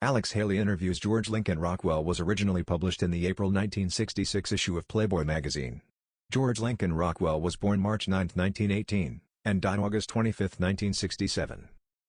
Alex Haley interviews George Lincoln. Rockwell was originally published in the April 1966 issue of Playboy magazine. George Lincoln Rockwell was born March 9, 1918, and died August 25, 1967.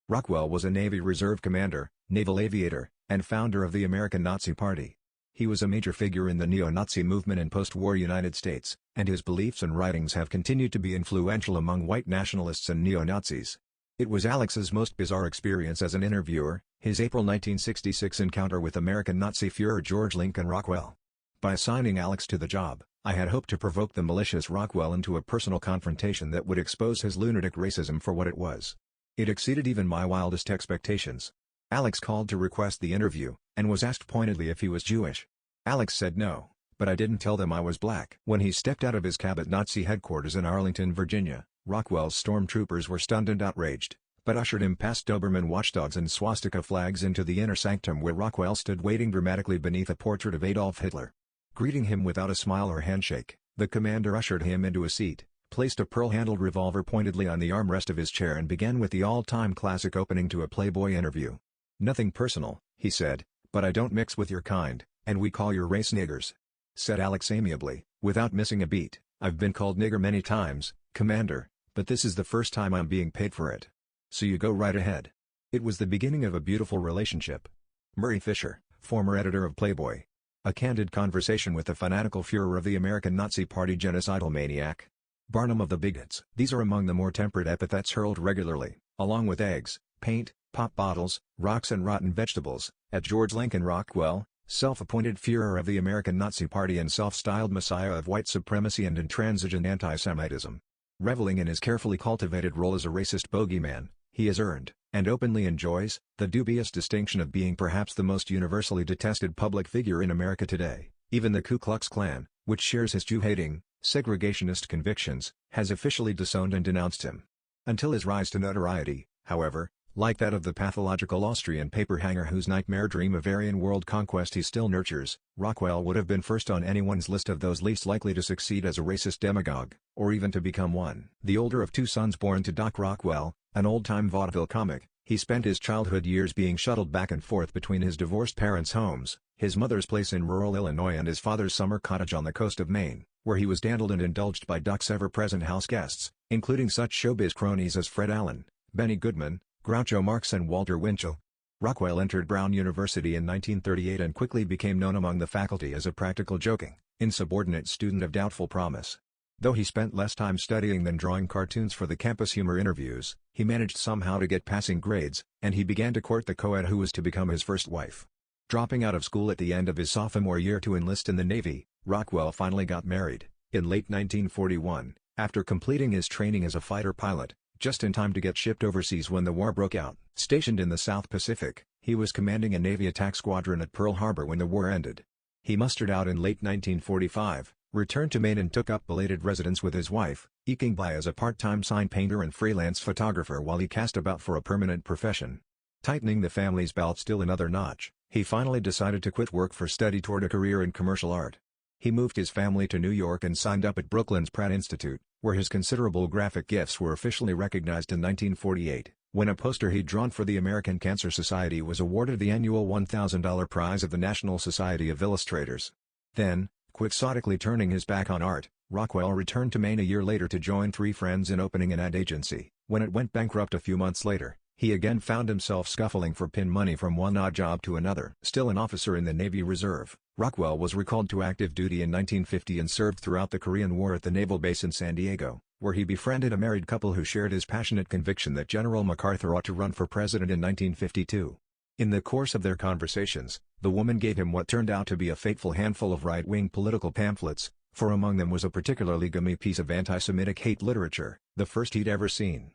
Rockwell was a Navy Reserve commander, naval aviator, and founder of the American Nazi Party. He was a major figure in the neo-Nazi movement in post-war United States, and his beliefs and writings have continued to be influential among white nationalists and neo-Nazis. It was Alex's most bizarre experience as an interviewer, his April 1966 encounter with American Nazi Führer George Lincoln Rockwell. By assigning Alex to the job, I had hoped to provoke the malicious Rockwell into a personal confrontation that would expose his lunatic racism for what it was. It exceeded even my wildest expectations. Alex called to request the interview, and was asked pointedly if he was Jewish. Alex said no, but I didn't tell them I was black. When he stepped out of his cab at Nazi headquarters in Arlington, Virginia, Rockwell's stormtroopers were stunned and outraged, but ushered him past Doberman watchdogs and swastika flags into the inner sanctum where Rockwell stood waiting dramatically beneath a portrait of Adolf Hitler. Greeting him without a smile or handshake, the commander ushered him into a seat, placed a pearl-handled revolver pointedly on the armrest of his chair and began with the all-time classic opening to a Playboy interview. "Nothing personal," he said, "but I don't mix with your kind, and we call your race niggers," said Alex amiably, without missing a beat. "I've been called nigger many times, Commander, but this is the first time I'm being paid for it. So you go right ahead." It was the beginning of a beautiful relationship. Murray Fisher, former editor of Playboy. A candid conversation with the fanatical Führer of the American Nazi Party, genocidal maniac. Barnum of the bigots. These are among the more temperate epithets hurled regularly, along with eggs, paint, pop bottles, rocks and rotten vegetables, at George Lincoln Rockwell, self-appointed Führer of the American Nazi Party and self-styled messiah of white supremacy and intransigent anti-Semitism. Reveling in his carefully cultivated role as a racist bogeyman, he has earned, and openly enjoys, the dubious distinction of being perhaps the most universally detested public figure in America today. Even the Ku Klux Klan, which shares his Jew-hating, segregationist convictions, has officially disowned and denounced him. Until his rise to notoriety, however, like that of the pathological Austrian paperhanger whose nightmare dream of Aryan world conquest he still nurtures, Rockwell would have been first on anyone's list of those least likely to succeed as a racist demagogue, or even to become one. The older of two sons born to Doc Rockwell, an old-time vaudeville comic, he spent his childhood years being shuttled back and forth between his divorced parents' homes, his mother's place in rural Illinois and his father's summer cottage on the coast of Maine, where he was dandled and indulged by Doc's ever-present house guests, including such showbiz cronies as Fred Allen, Benny Goodman, Groucho Marx and Walter Winchell. Rockwell entered Brown University in 1938 and quickly became known among the faculty as a practical joking, insubordinate student of doubtful promise. Though he spent less time studying than drawing cartoons for the campus humor interviews, he managed somehow to get passing grades, and he began to court the co-ed who was to become his first wife. Dropping out of school at the end of his sophomore year to enlist in the Navy, Rockwell finally got married, in late 1941, after completing his training as a fighter pilot, just in time to get shipped overseas when the war broke out. Stationed in the South Pacific, he was commanding a Navy attack squadron at Pearl Harbor when the war ended. He mustered out in late 1945, returned to Maine and took up belated residence with his wife, eking by as a part-time sign painter and freelance photographer while he cast about for a permanent profession. Tightening the family's belt still another notch, he finally decided to quit work for study toward a career in commercial art. He moved his family to New York and signed up at Brooklyn's Pratt Institute, where his considerable graphic gifts were officially recognized in 1948, when a poster he'd drawn for the American Cancer Society was awarded the annual $1,000 prize of the National Society of Illustrators. Then, quixotically turning his back on art, Rockwell returned to Maine a year later to join three friends in opening an ad agency. When it went bankrupt a few months later, he again found himself scuffling for pin money from one odd job to another. Still an officer in the Navy Reserve, Rockwell was recalled to active duty in 1950 and served throughout the Korean War at the naval base in San Diego, where he befriended a married couple who shared his passionate conviction that General MacArthur ought to run for president in 1952. In the course of their conversations, the woman gave him what turned out to be a fateful handful of right-wing political pamphlets, for among them was a particularly gummy piece of anti-Semitic hate literature, the first he'd ever seen.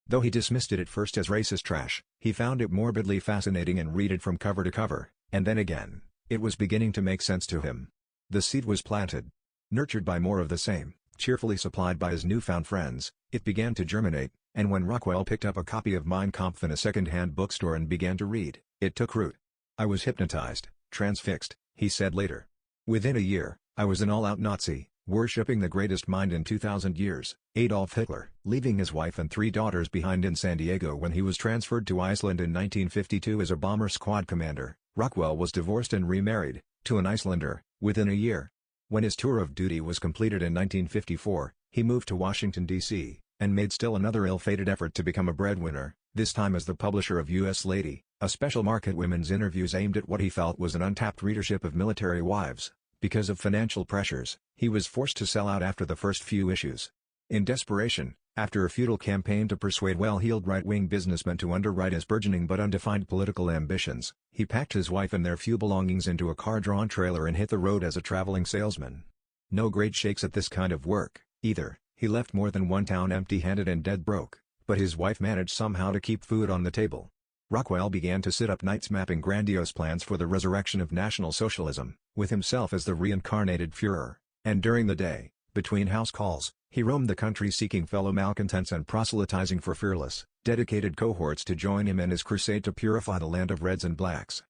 Though he dismissed it at first as racist trash, he found it morbidly fascinating and read it from cover to cover, and then again, it was beginning to make sense to him. The seed was planted. Nurtured by more of the same, cheerfully supplied by his newfound friends, it began to germinate, and when Rockwell picked up a copy of Mein Kampf in a second-hand bookstore and began to read, it took root. "I was hypnotized, transfixed," he said later. "Within a year, I was an all-out Nazi, worshipping the greatest mind in 2,000 years, Adolf Hitler." Leaving his wife and three daughters behind in San Diego when he was transferred to Iceland in 1952 as a bomber squad commander, Rockwell was divorced and remarried, to an Icelander, within a year. When his tour of duty was completed in 1954, he moved to Washington, D.C., and made still another ill-fated effort to become a breadwinner, this time as the publisher of U.S. Lady, a special market women's interviews aimed at what he felt was an untapped readership of military wives. Because of financial pressures, he was forced to sell out after the first few issues. In desperation, after a futile campaign to persuade well-heeled right-wing businessmen to underwrite his burgeoning but undefined political ambitions, he packed his wife and their few belongings into a car-drawn trailer and hit the road as a traveling salesman. No great shakes at this kind of work, either. He left more than one town empty-handed and dead broke, but his wife managed somehow to keep food on the table. Rockwell began to sit up nights mapping grandiose plans for the resurrection of National Socialism, with himself as the reincarnated Führer, and during the day, between house calls, he roamed the country seeking fellow malcontents and proselytizing for fearless, dedicated cohorts to join him in his crusade to purify the land of Reds and Blacks.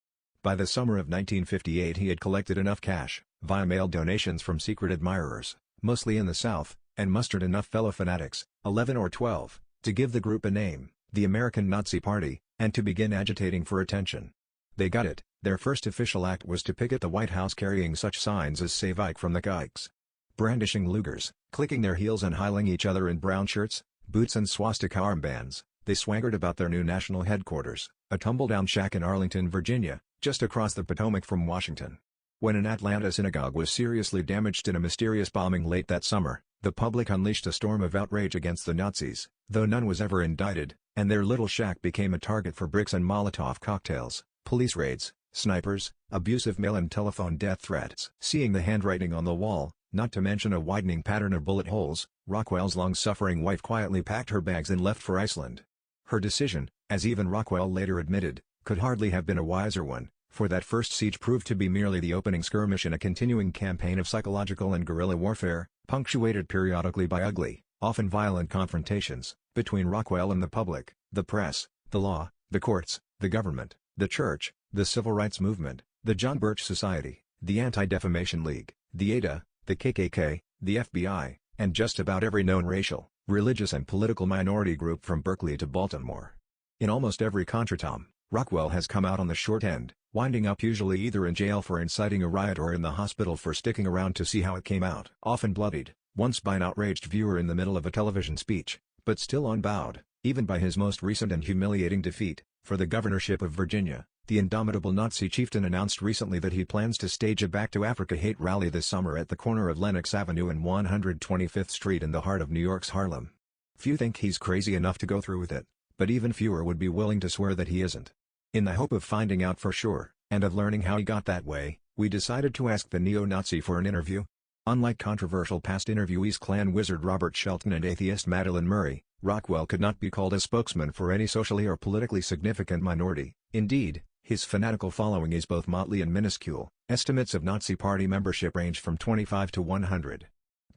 By the summer of 1958 he had collected enough cash, via mail donations from secret admirers, mostly in the South, and mustered enough fellow fanatics, 11 or 12, to give the group a name, the American Nazi Party, and to begin agitating for attention. They got it. Their first official act was to picket the White House carrying such signs as "Save Ike from the Geiks." Brandishing Lugers, clicking their heels and hiling each other in brown shirts, boots and swastika armbands, they swaggered about their new national headquarters, a tumble-down shack in Arlington, Virginia, just across the Potomac from Washington. When an Atlanta synagogue was seriously damaged in a mysterious bombing late that summer, the public unleashed a storm of outrage against the Nazis, though none was ever indicted, and their little shack became a target for bricks and Molotov cocktails, police raids, snipers, abusive mail and telephone death threats. Seeing the handwriting on the wall, not to mention a widening pattern of bullet holes, Rockwell's long-suffering wife quietly packed her bags and left for Iceland. Her decision, as even Rockwell later admitted, could hardly have been a wiser one, for that first siege proved to be merely the opening skirmish in a continuing campaign of psychological and guerrilla warfare, punctuated periodically by ugly, often violent confrontations, between Rockwell and the public, the press, the law, the courts, the government, the church, the civil rights movement, the John Birch Society, the Anti-Defamation League, the ADA, the KKK, the FBI, and just about every known racial, religious and political minority group from Berkeley to Baltimore. In almost every contretemps, Rockwell has come out on the short end, winding up usually either in jail for inciting a riot or in the hospital for sticking around to see how it came out. Often bloodied, once by an outraged viewer in the middle of a television speech, but still unbowed, even by his most recent and humiliating defeat, for the governorship of Virginia. The indomitable Nazi chieftain announced recently that he plans to stage a Back to Africa hate rally this summer at the corner of Lenox Avenue and 125th Street in the heart of New York's Harlem. Few think he's crazy enough to go through with it, but even fewer would be willing to swear that he isn't. In the hope of finding out for sure, and of learning how he got that way, we decided to ask the neo-Nazi for an interview. Unlike controversial past interviewees Klan wizard Robert Shelton and atheist Madeleine Murray, Rockwell could not be called a spokesman for any socially or politically significant minority. Indeed, his fanatical following is both motley and minuscule. Estimates of Nazi Party membership range from 25 to 100.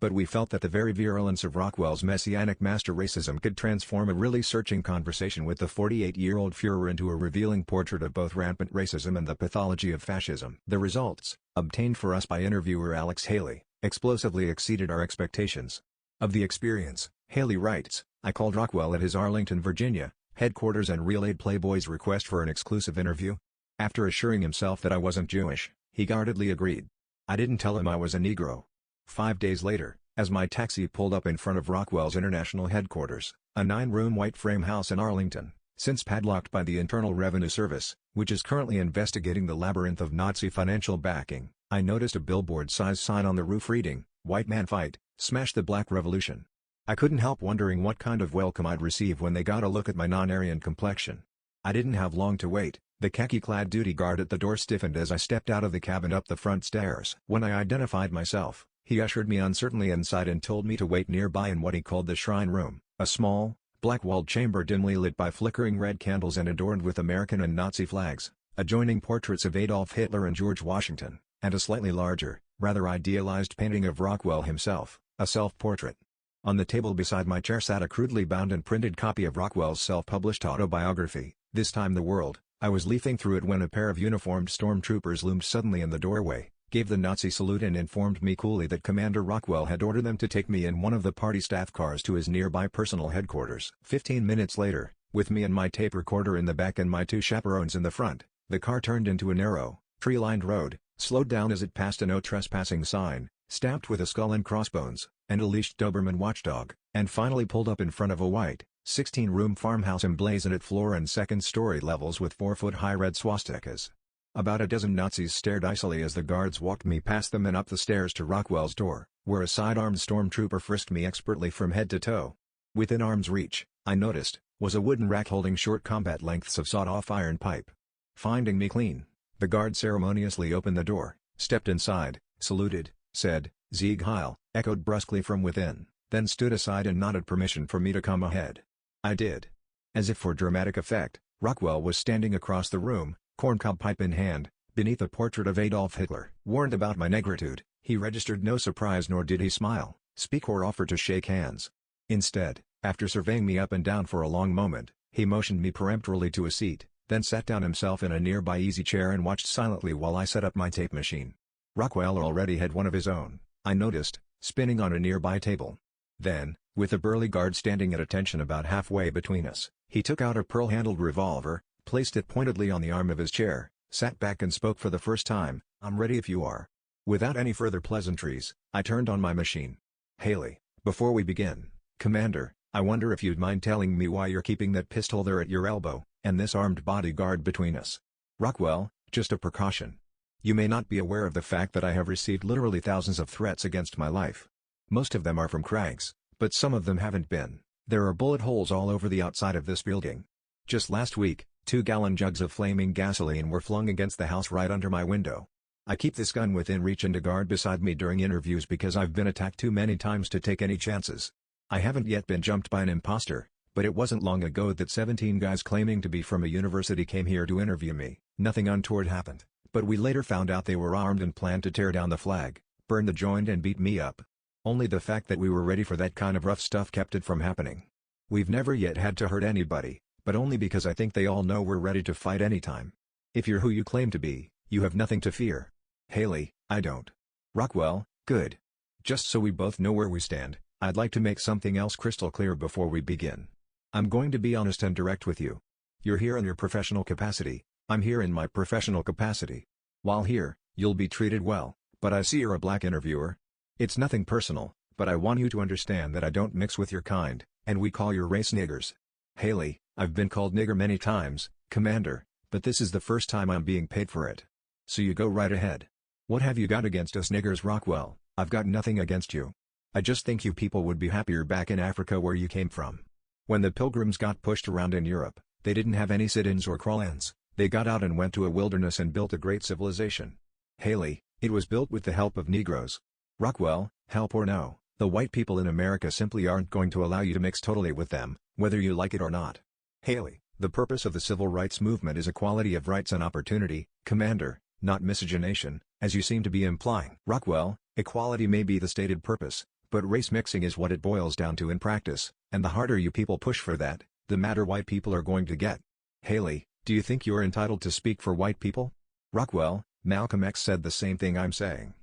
But we felt that the very virulence of Rockwell's messianic master racism could transform a really searching conversation with the 48-year-old Führer into a revealing portrait of both rampant racism and the pathology of fascism. The results, obtained for us by interviewer Alex Haley, explosively exceeded our expectations. Of the experience, Haley writes, "I called Rockwell at his Arlington, Virginia, headquarters and relayed Playboy's request for an exclusive interview. After assuring himself that I wasn't Jewish, he guardedly agreed. I didn't tell him I was a Negro." 5 days later, as my taxi pulled up in front of Rockwell's international headquarters, a 9-room white frame house in Arlington, since padlocked by the Internal Revenue Service, which is currently investigating the labyrinth of Nazi financial backing, I noticed a billboard-sized sign on the roof reading, "White Man Fight, Smash the Black Revolution." I couldn't help wondering what kind of welcome I'd receive when they got a look at my non-Aryan complexion. I didn't have long to wait. The khaki-clad duty guard at the door stiffened as I stepped out of the cab and up the front stairs. When I identified myself, he ushered me uncertainly inside and told me to wait nearby in what he called the Shrine Room, a small, black-walled chamber dimly lit by flickering red candles and adorned with American and Nazi flags, adjoining portraits of Adolf Hitler and George Washington, and a slightly larger, rather idealized painting of Rockwell himself, a self-portrait. On the table beside my chair sat a crudely bound and printed copy of Rockwell's self-published autobiography, This Time the World. I was leafing through it when a pair of uniformed stormtroopers loomed suddenly in the doorway, gave the Nazi salute and informed me coolly that Commander Rockwell had ordered them to take me in one of the party staff cars to his nearby personal headquarters. 15 minutes later, with me and my tape recorder in the back and my 2 chaperones in the front, The car turned into a narrow, tree-lined road, slowed down as it passed a no trespassing sign, stamped with a skull and crossbones, and a leashed Doberman watchdog, and finally pulled up in front of a white, 16-room farmhouse emblazoned at floor and second-story levels with 4-foot-high red swastikas. About a dozen Nazis stared icily as the guards walked me past them and up the stairs to Rockwell's door, where a side-armed stormtrooper frisked me expertly from head to toe. Within arm's reach, I noticed, was a wooden rack holding short combat lengths of sawed-off iron pipe. Finding me clean, the guard ceremoniously opened the door, stepped inside, saluted, said, "Sieg Heil," echoed brusquely from within, then stood aside and nodded permission for me to come ahead. I did. As if for dramatic effect, Rockwell was standing across the room, corncob pipe in hand, beneath a portrait of Adolf Hitler. Warned about my negritude, he registered no surprise nor did he smile, speak or offer to shake hands. Instead, after surveying me up and down for a long moment, he motioned me peremptorily to a seat, then sat down himself in a nearby easy chair and watched silently while I set up my tape machine. Rockwell already had one of his own, I noticed, spinning on a nearby table. Then, with a burly guard standing at attention about halfway between us, he took out a pearl-handled revolver, placed it pointedly on the arm of his chair, sat back and spoke for the first time, "I'm ready if you are." Without any further pleasantries, I turned on my machine. "Haley, before we begin, Commander, I wonder if you'd mind telling me why you're keeping that pistol there at your elbow, and this armed bodyguard between us." "Rockwell, just a precaution. You may not be aware of the fact that I have received literally thousands of threats against my life. Most of them are from cranks, but some of them haven't been. There are bullet holes all over the outside of this building. Just last week, 2-gallon jugs of flaming gasoline were flung against the house right under my window. I keep this gun within reach and a guard beside me during interviews because I've been attacked too many times to take any chances. I haven't yet been jumped by an imposter, but it wasn't long ago that 17 guys claiming to be from a university came here to interview me. Nothing untoward happened, but we later found out they were armed and planned to tear down the flag, burn the joint and beat me up. Only the fact that we were ready for that kind of rough stuff kept it from happening. We've never yet had to hurt anybody, but only because I think they all know we're ready to fight anytime. If you're who you claim to be, you have nothing to fear." "Haley, I don't." "Rockwell, good. Just so we both know where we stand, I'd like to make something else crystal clear before we begin. I'm going to be honest and direct with you. You're here in your professional capacity, I'm here in my professional capacity. While here, you'll be treated well, but I see you're a black interviewer. It's nothing personal, but I want you to understand that I don't mix with your kind, and we call your race niggers." "Haley, I've been called nigger many times, Commander, but this is the first time I'm being paid for it. So you go right ahead. What have you got against us niggers?" "Rockwell, I've got nothing against you. I just think you people would be happier back in Africa where you came from. When the pilgrims got pushed around in Europe, they didn't have any sit-ins or crawl-ins, they got out and went to a wilderness and built a great civilization. Haley, it was built with the help of Negroes." "Rockwell, help or no, the white people in America simply aren't going to allow you to mix totally with them, whether you like it or not." "Haley, the purpose of the civil rights movement is equality of rights and opportunity, Commander, not miscegenation, as you seem to be implying." "Rockwell, equality may be the stated purpose, but race mixing is what it boils down to in practice, and the harder you people push for that, the madder white people are going to get." "Haley, do you think you're entitled to speak for white people?" "Rockwell, Malcolm X said the same thing I'm saying."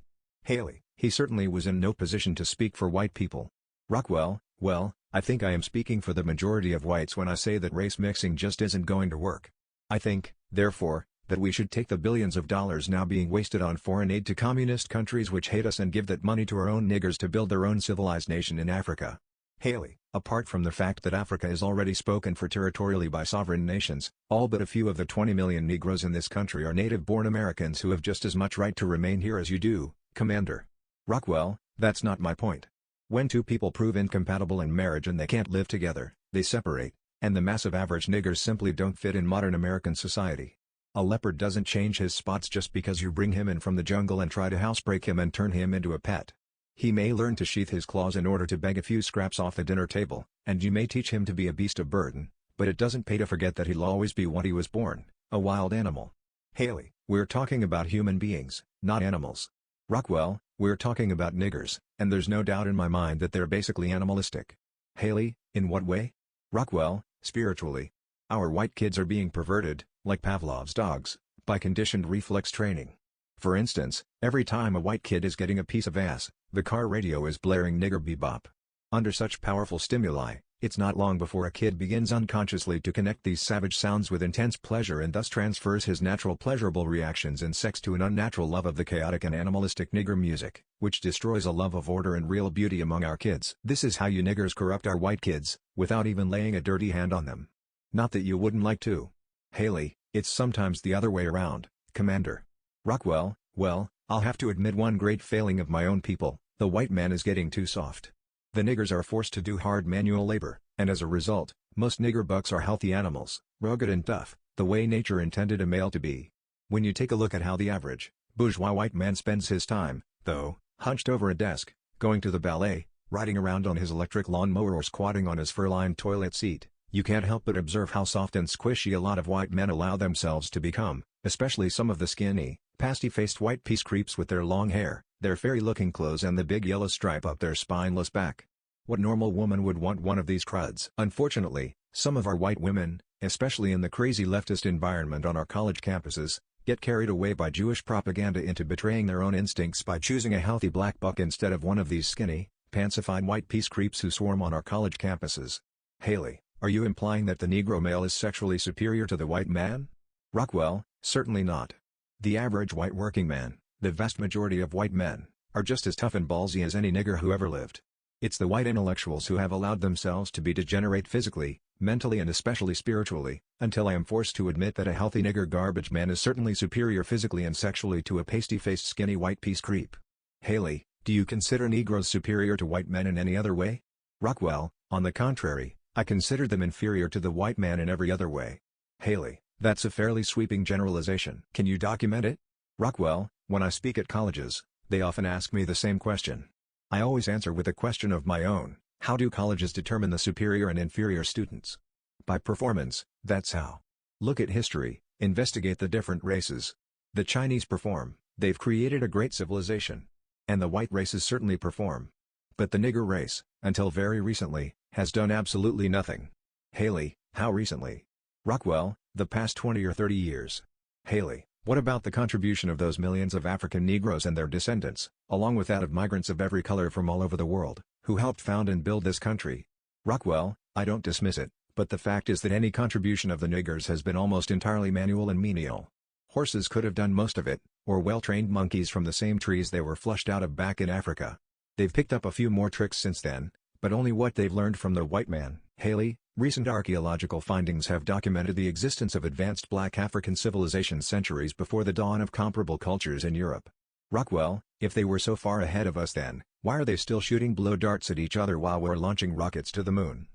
"Haley, he certainly was in no position to speak for white people." "Rockwell, well, I think I am speaking for the majority of whites when I say that race mixing just isn't going to work. I think, therefore, that we should take the billions of dollars now being wasted on foreign aid to communist countries which hate us and give that money to our own niggers to build their own civilized nation in Africa." "Haley, apart from the fact that Africa is already spoken for territorially by sovereign nations, all but a few of the 20 million Negroes in this country are native-born Americans who have just as much right to remain here as you do, Commander." "Rockwell, that's not my point. When two people prove incompatible in marriage and they can't live together, they separate, and the massive average niggers simply don't fit in modern American society. A leopard doesn't change his spots just because you bring him in from the jungle and try to housebreak him and turn him into a pet. He may learn to sheath his claws in order to beg a few scraps off the dinner table, and you may teach him to be a beast of burden, but it doesn't pay to forget that he'll always be what he was born, a wild animal." "Haley, we're talking about human beings, not animals." "Rockwell, we're talking about niggers, and there's no doubt in my mind that they're basically animalistic." "Haley, in what way?" "Rockwell, spiritually. Our white kids are being perverted, like Pavlov's dogs, by conditioned reflex training. For instance, every time a white kid is getting a piece of ass, the car radio is blaring nigger bebop. Under such powerful stimuli, It's not long before a kid begins unconsciously to connect these savage sounds with intense pleasure and thus transfers his natural pleasurable reactions in sex to an unnatural love of the chaotic and animalistic nigger music, which destroys a love of order and real beauty among our kids. This is how you niggers corrupt our white kids, without even laying a dirty hand on them. Not that you wouldn't like to. Haley, it's sometimes the other way around, Commander. Rockwell, well, I'll have to admit one great failing of my own people: the white man is getting too soft. The niggers are forced to do hard manual labor, and as a result, most nigger bucks are healthy animals, rugged and tough, the way nature intended a male to be. When you take a look at how the average, bourgeois white man spends his time, though, hunched over a desk, going to the ballet, riding around on his electric lawnmower or squatting on his fur-lined toilet seat, you can't help but observe how soft and squishy a lot of white men allow themselves to become, especially some of the skinny, pasty-faced white peace creeps with their long hair, their fairy-looking clothes and the big yellow stripe up their spineless back. What normal woman would want one of these cruds? Unfortunately, some of our white women, especially in the crazy leftist environment on our college campuses, get carried away by Jewish propaganda into betraying their own instincts by choosing a healthy black buck instead of one of these skinny, pansified white peace creeps who swarm on our college campuses. Haley, are you implying that the Negro male is sexually superior to the white man? Rockwell, certainly not. The average white working man, the vast majority of white men, are just as tough and ballsy as any nigger who ever lived. It's the white intellectuals who have allowed themselves to be degenerate physically, mentally and especially spiritually, until I am forced to admit that a healthy nigger garbage man is certainly superior physically and sexually to a pasty-faced skinny white peace creep. Haley, do you consider Negroes superior to white men in any other way? Rockwell, on the contrary, I consider them inferior to the white man in every other way. Haley, that's a fairly sweeping generalization. Can you document it? Rockwell, when I speak at colleges, they often ask me the same question. I always answer with a question of my own: how do colleges determine the superior and inferior students? By performance, that's how. Look at history, investigate the different races. The Chinese perform, they've created a great civilization. And the white races certainly perform. But the nigger race, until very recently, has done absolutely nothing. Haley, how recently? Rockwell, the past 20 or 30 years. Haley, what about the contribution of those millions of African Negroes and their descendants, along with that of migrants of every color from all over the world, who helped found and build this country? Rockwell, I don't dismiss it, but the fact is that any contribution of the niggers has been almost entirely manual and menial. Horses could have done most of it, or well-trained monkeys from the same trees they were flushed out of back in Africa. They've picked up a few more tricks since then, but only what they've learned from the white man. Haley, recent archaeological findings have documented the existence of advanced black African civilizations centuries before the dawn of comparable cultures in Europe. Rockwell, if they were so far ahead of us then, why are they still shooting blow darts at each other while we're launching rockets to the moon?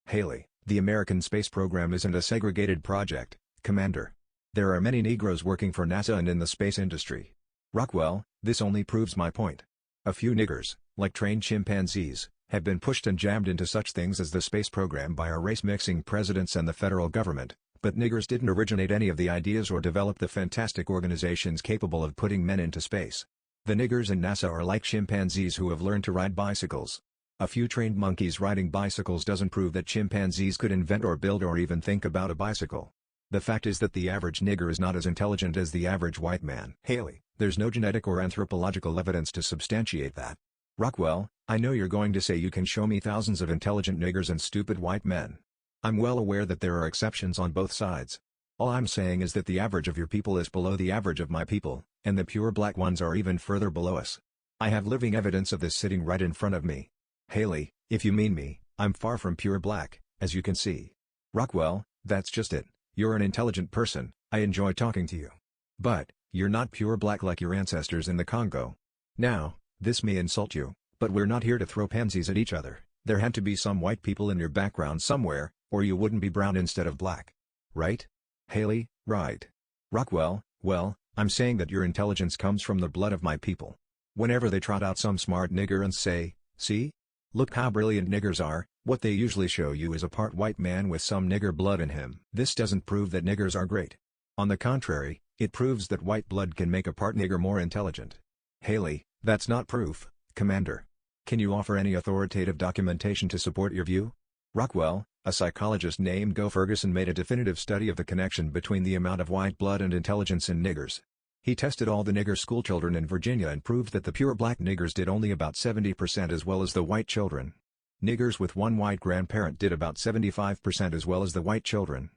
Haley, the American space program isn't a segregated project, Commander. There are many Negroes working for NASA and in the space industry. Rockwell, this only proves my point. A few niggers, like trained chimpanzees, have been pushed and jammed into such things as the space program by our race-mixing presidents and the federal government, but niggers didn't originate any of the ideas or develop the fantastic organizations capable of putting men into space. The niggers in NASA are like chimpanzees who have learned to ride bicycles. A few trained monkeys riding bicycles doesn't prove that chimpanzees could invent or build or even think about a bicycle. The fact is that the average nigger is not as intelligent as the average white man. Haley, there's no genetic or anthropological evidence to substantiate that. Rockwell, I know you're going to say you can show me thousands of intelligent niggers and stupid white men. I'm well aware that there are exceptions on both sides. All I'm saying is that the average of your people is below the average of my people, and the pure black ones are even further below us. I have living evidence of this sitting right in front of me. Haley, if you mean me, I'm far from pure black, as you can see. Rockwell, that's just it. You're an intelligent person, I enjoy talking to you. But, you're not pure black like your ancestors in the Congo. Now, this may insult you, but we're not here to throw pansies at each other. There had to be some white people in your background somewhere, or you wouldn't be brown instead of black. Right? Haley, right. Rockwell, well, I'm saying that your intelligence comes from the blood of my people. Whenever they trot out some smart nigger and say, see? Look how brilliant niggers are, what they usually show you is a part white man with some nigger blood in him. This doesn't prove that niggers are great. On the contrary, it proves that white blood can make a part nigger more intelligent. Haley, that's not proof, Commander. Can you offer any authoritative documentation to support your view? Rockwell, a psychologist named Go Ferguson made a definitive study of the connection between the amount of white blood and intelligence in niggers. He tested all the nigger schoolchildren in Virginia and proved that the pure black niggers did only about 70% as well as the white children. Niggers with one white grandparent did about 75% as well as the white children.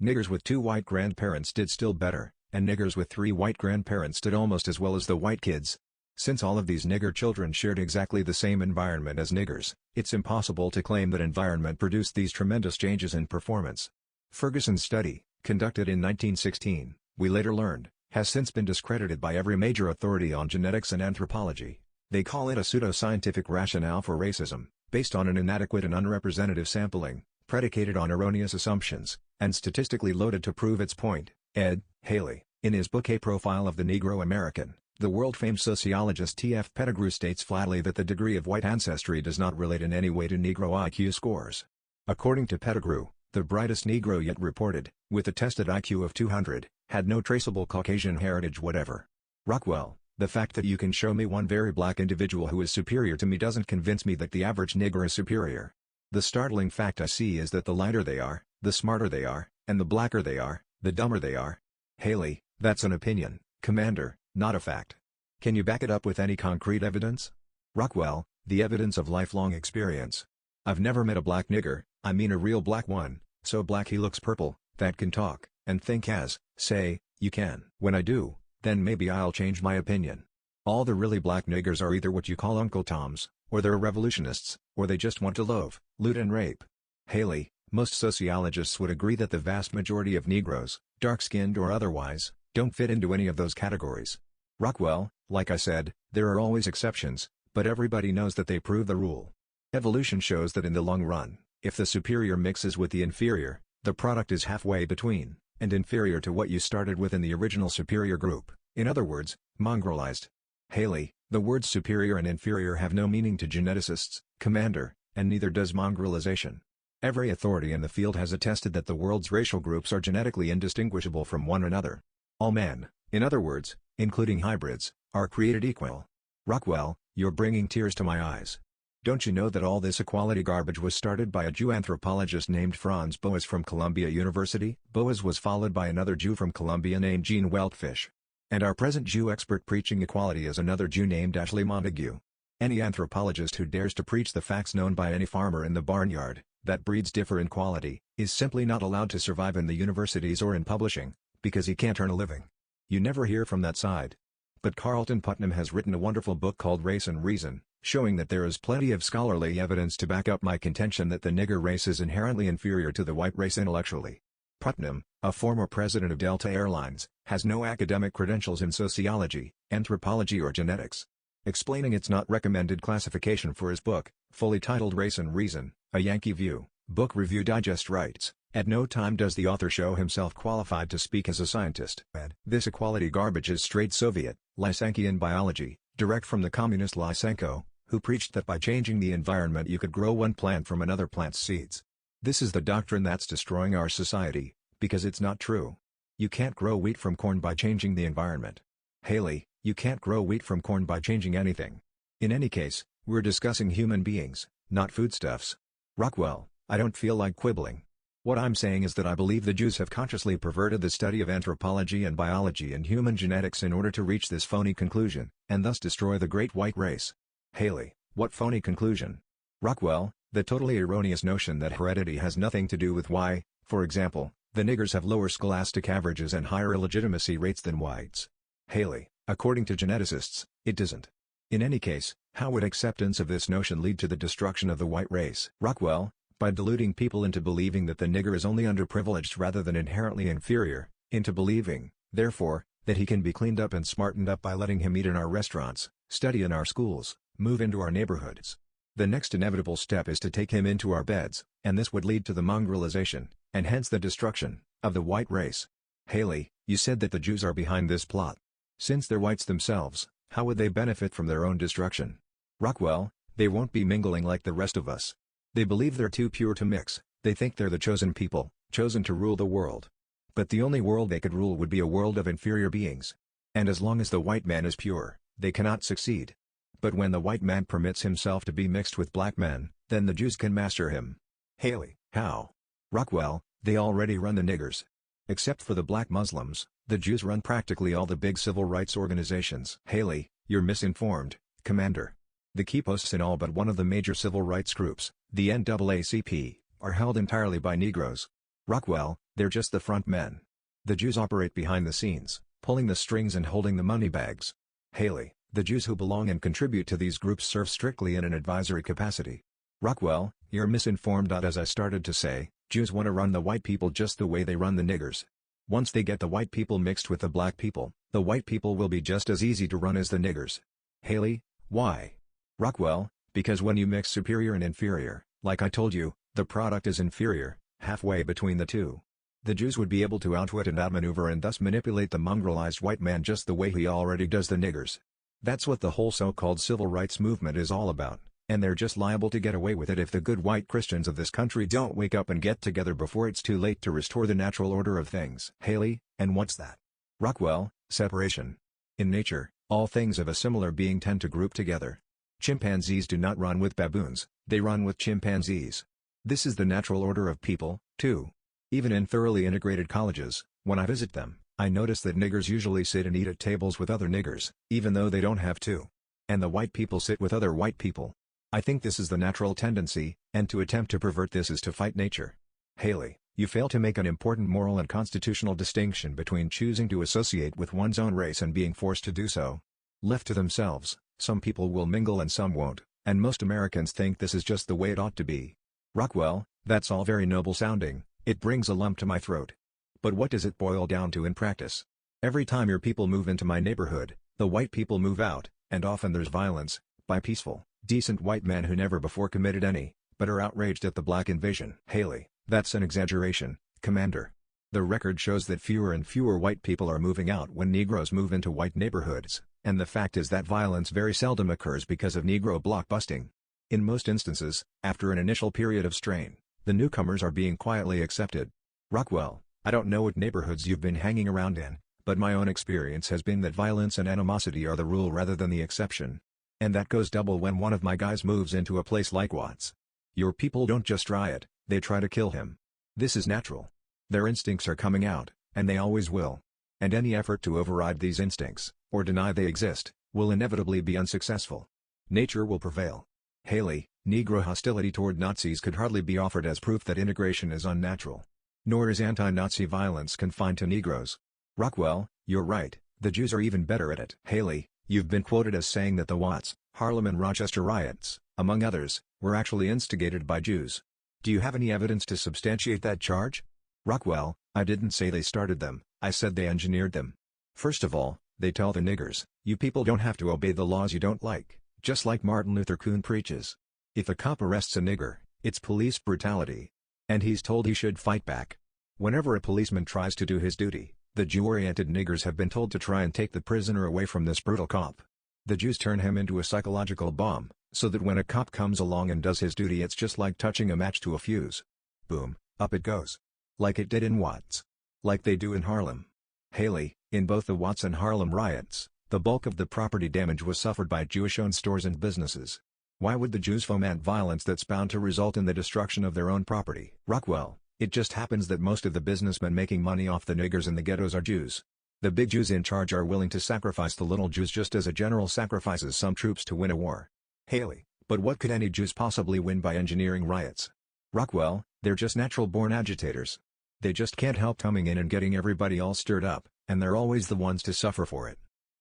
Niggers with two white grandparents did still better, and niggers with three white grandparents did almost as well as the white kids. Since all of these nigger children shared exactly the same environment as niggers, it's impossible to claim that environment produced these tremendous changes in performance. Ferguson's study, conducted in 1916, we later learned, has since been discredited by every major authority on genetics and anthropology. They call it a pseudo-scientific rationale for racism, based on an inadequate and unrepresentative sampling, predicated on erroneous assumptions, and statistically loaded to prove its point. Ed. Haley, in his book A Profile of the Negro American, the world-famed sociologist T.F. Pettigrew states flatly that the degree of white ancestry does not relate in any way to Negro IQ scores. According to Pettigrew, the brightest Negro yet reported, with a tested IQ of 200, had no traceable Caucasian heritage whatever. Rockwell, the fact that you can show me one very black individual who is superior to me doesn't convince me that the average nigger is superior. The startling fact I see is that the lighter they are, the smarter they are, and the blacker they are, the dumber they are. Haley, that's an opinion, Commander, not a fact. Can you back it up with any concrete evidence? Rockwell, the evidence of lifelong experience. I've never met a black nigger, I mean a real black one, so black he looks purple, that can talk, and think as, say, you can. When I do, then maybe I'll change my opinion. All the really black niggers are either what you call Uncle Toms, or they're revolutionists, or they just want to loaf, loot and rape. Haley, most sociologists would agree that the vast majority of Negroes, dark-skinned or otherwise, don't fit into any of those categories. Rockwell, like I said, there are always exceptions, but everybody knows that they prove the rule. Evolution shows that in the long run, if the superior mixes with the inferior, the product is halfway between, and inferior to what you started with in the original superior group, in other words, mongrelized. Haley, the words superior and inferior have no meaning to geneticists, Commander, and neither does mongrelization. Every authority in the field has attested that the world's racial groups are genetically indistinguishable from one another. All men, in other words, including hybrids, are created equal. Rockwell, you're bringing tears to my eyes. Don't you know that all this equality garbage was started by a Jew anthropologist named Franz Boas from Columbia University? Boas was followed by another Jew from Columbia named Gene Weltfish. And our present Jew expert preaching equality is another Jew named Ashley Montague. Any anthropologist who dares to preach the facts known by any farmer in the barnyard, that breeds differ in quality, is simply not allowed to survive in the universities or in publishing, because he can't earn a living. You never hear from that side. But Carlton Putnam has written a wonderful book called Race and Reason, showing that there is plenty of scholarly evidence to back up my contention that the nigger race is inherently inferior to the white race intellectually. Putnam, a former president of Delta Airlines, has no academic credentials in sociology, anthropology or genetics. Explaining its not recommended classification for his book, fully titled Race and Reason, A Yankee View, Book Review Digest writes, at no time does the author show himself qualified to speak as a scientist. This equality garbage is straight Soviet, Lysenkian biology, direct from the communist Lysenko, who preached that by changing the environment you could grow one plant from another plant's seeds. This is the doctrine that's destroying our society, because it's not true. You can't grow wheat from corn by changing the environment. Haley, you can't grow wheat from corn by changing anything. In any case, we're discussing human beings, not foodstuffs. Rockwell, I don't feel like quibbling. What I'm saying is that I believe the Jews have consciously perverted the study of anthropology and biology and human genetics in order to reach this phony conclusion, and thus destroy the great white race. Haley, what phony conclusion? Rockwell, the totally erroneous notion that heredity has nothing to do with why, for example, the niggers have lower scholastic averages and higher illegitimacy rates than whites. Haley, according to geneticists, it doesn't. In any case, how would acceptance of this notion lead to the destruction of the white race? Rockwell, by deluding people into believing that the nigger is only underprivileged rather than inherently inferior, into believing, therefore, that he can be cleaned up and smartened up by letting him eat in our restaurants, study in our schools, move into our neighborhoods. The next inevitable step is to take him into our beds, and this would lead to the mongrelization, and hence the destruction, of the white race. Haley, you said that the Jews are behind this plot. Since they're whites themselves, how would they benefit from their own destruction? Rockwell, they won't be mingling like the rest of us. They believe they're too pure to mix, they think they're the chosen people, chosen to rule the world. But the only world they could rule would be a world of inferior beings. And as long as the white man is pure, they cannot succeed. But when the white man permits himself to be mixed with black men, then the Jews can master him. Haley, how? Rockwell, they already run the niggers. Except for the black Muslims, the Jews run practically all the big civil rights organizations. Haley, you're misinformed, Commander. The key posts in all but one of the major civil rights groups, the NAACP, are held entirely by Negroes. Rockwell, they're just the front men. The Jews operate behind the scenes, pulling the strings and holding the money bags. Haley, the Jews who belong and contribute to these groups serve strictly in an advisory capacity. Rockwell, you're misinformed. As I started to say, Jews want to run the white people just the way they run the niggers. Once they get the white people mixed with the black people, the white people will be just as easy to run as the niggers. Haley, why? Rockwell, because when you mix superior and inferior, like I told you, the product is inferior, halfway between the two. The Jews would be able to outwit and outmaneuver and thus manipulate the mongrelized white man just the way he already does the niggers. That's what the whole so-called civil rights movement is all about, and they're just liable to get away with it if the good white Christians of this country don't wake up and get together before it's too late to restore the natural order of things. Haley, and what's that? Rockwell, separation. In nature, all things of a similar being tend to group together. Chimpanzees do not run with baboons, they run with chimpanzees. This is the natural order of people, too. Even in thoroughly integrated colleges, when I visit them, I notice that niggers usually sit and eat at tables with other niggers, even though they don't have to. And the white people sit with other white people. I think this is the natural tendency, and to attempt to pervert this is to fight nature. Haley, you fail to make an important moral and constitutional distinction between choosing to associate with one's own race and being forced to do so. Left to themselves, some people will mingle and some won't, and most Americans think this is just the way it ought to be. Rockwell, that's all very noble sounding, it brings a lump to my throat. But what does it boil down to in practice? Every time your people move into my neighborhood, the white people move out, and often there's violence, by peaceful, decent white men who never before committed any, but are outraged at the black invasion. Haley, that's an exaggeration, Commander. The record shows that fewer and fewer white people are moving out when Negroes move into white neighborhoods, and the fact is that violence very seldom occurs because of Negro blockbusting. In most instances, after an initial period of strain, the newcomers are being quietly accepted. Rockwell, I don't know what neighborhoods you've been hanging around in, but my own experience has been that violence and animosity are the rule rather than the exception. And that goes double when one of my guys moves into a place like Watts. Your people don't just riot, they try to kill him. This is natural. Their instincts are coming out, and they always will. And any effort to override these instincts, or deny they exist, will inevitably be unsuccessful. Nature will prevail. Haley, Negro hostility toward Nazis could hardly be offered as proof that integration is unnatural. Nor is anti-Nazi violence confined to Negroes. Rockwell, you're right, the Jews are even better at it. Haley, you've been quoted as saying that the Watts, Harlem and Rochester riots, among others, were actually instigated by Jews. Do you have any evidence to substantiate that charge? Rockwell, I didn't say they started them, I said they engineered them. First of all, they tell the niggers, you people don't have to obey the laws you don't like, just like Martin Luther King preaches. If a cop arrests a nigger, it's police brutality. And he's told he should fight back. Whenever a policeman tries to do his duty, the Jew-oriented niggers have been told to try and take the prisoner away from this brutal cop. The Jews turn him into a psychological bomb, so that when a cop comes along and does his duty it's just like touching a match to a fuse. Boom, up it goes. Like it did in Watts. Like they do in Harlem. Haley, in both the Watts and Harlem riots, the bulk of the property damage was suffered by Jewish-owned stores and businesses. Why would the Jews foment violence that's bound to result in the destruction of their own property? Rockwell, it just happens that most of the businessmen making money off the niggers in the ghettos are Jews. The big Jews in charge are willing to sacrifice the little Jews just as a general sacrifices some troops to win a war. Haley, but what could any Jews possibly win by engineering riots? Rockwell, they're just natural-born agitators. They just can't help coming in and getting everybody all stirred up, and they're always the ones to suffer for it.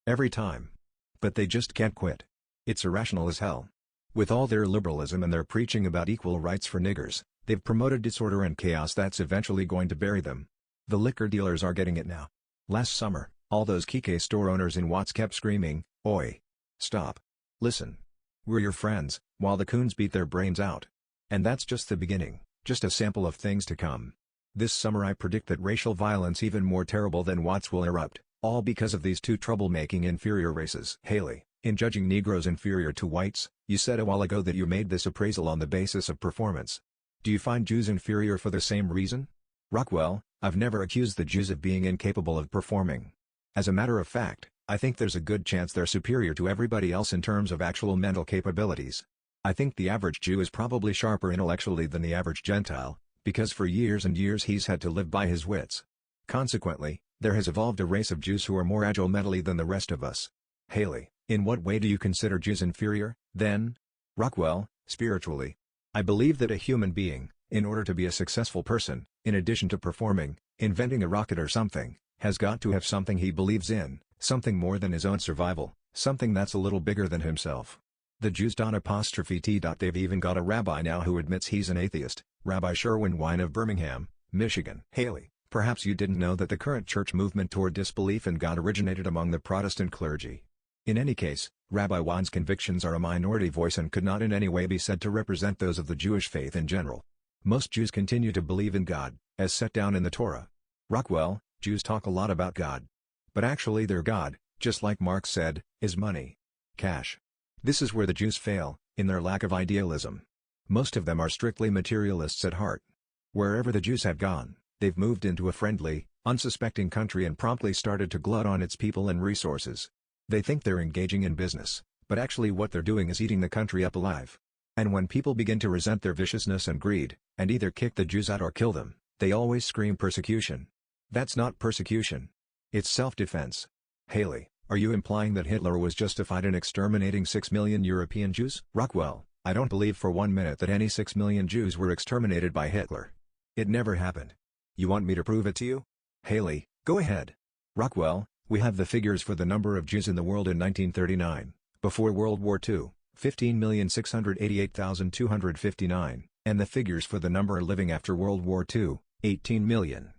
Every time. But they just can't quit. It's irrational as hell. With all their liberalism and their preaching about equal rights for niggers, they've promoted disorder and chaos that's eventually going to bury them. The liquor dealers are getting it now. Last summer, all those Kike store owners in Watts kept screaming, "Oi! Stop! Listen! We're your friends," while the coons beat their brains out. And that's just the beginning, just a sample of things to come. This summer I predict that racial violence even more terrible than Watts will erupt, all because of these two troublemaking inferior races. Haley, in judging Negroes inferior to whites, you said a while ago that you made this appraisal on the basis of performance. Do you find Jews inferior for the same reason? Rockwell, I've never accused the Jews of being incapable of performing. As a matter of fact, I think there's a good chance they're superior to everybody else in terms of actual mental capabilities. I think the average Jew is probably sharper intellectually than the average Gentile, because for years and years he's had to live by his wits. Consequently, there has evolved a race of Jews who are more agile mentally than the rest of us. Haley, In what way do you consider Jews inferior, then? Rockwell, spiritually. I believe that a human being, in order to be a successful person, in addition to performing, inventing a rocket or something, has got to have something he believes in, something more than his own survival, something that's a little bigger than himself. The Jews. They've even got a rabbi now who admits he's an atheist, Rabbi Sherwin Wine of Birmingham, Michigan. Haley, perhaps you didn't know that the current church movement toward disbelief in God originated among the Protestant clergy. In any case, Rabbi Wine's convictions are a minority voice and could not in any way be said to represent those of the Jewish faith in general. Most Jews continue to believe in God, as set down in the Torah. Rockwell, Jews talk a lot about God. But actually their God, just like Marx said, is money. Cash. This is where the Jews fail, in their lack of idealism. Most of them are strictly materialists at heart. Wherever the Jews have gone, they've moved into a friendly, unsuspecting country and promptly started to glut on its people and resources. They think they're engaging in business, but actually what they're doing is eating the country up alive. And when people begin to resent their viciousness and greed, and either kick the Jews out or kill them, they always scream persecution. That's not persecution. It's self-defense. Haley, are you implying that Hitler was justified in exterminating 6 million European Jews? Rockwell, I don't believe for 1 minute that any 6 million Jews were exterminated by Hitler. It never happened. You want me to prove it to you? Haley, go ahead. Rockwell, we have the figures for the number of Jews in the world in 1939, before World War II, 15,688,259, and the figures for the number living after World War II, 18 million.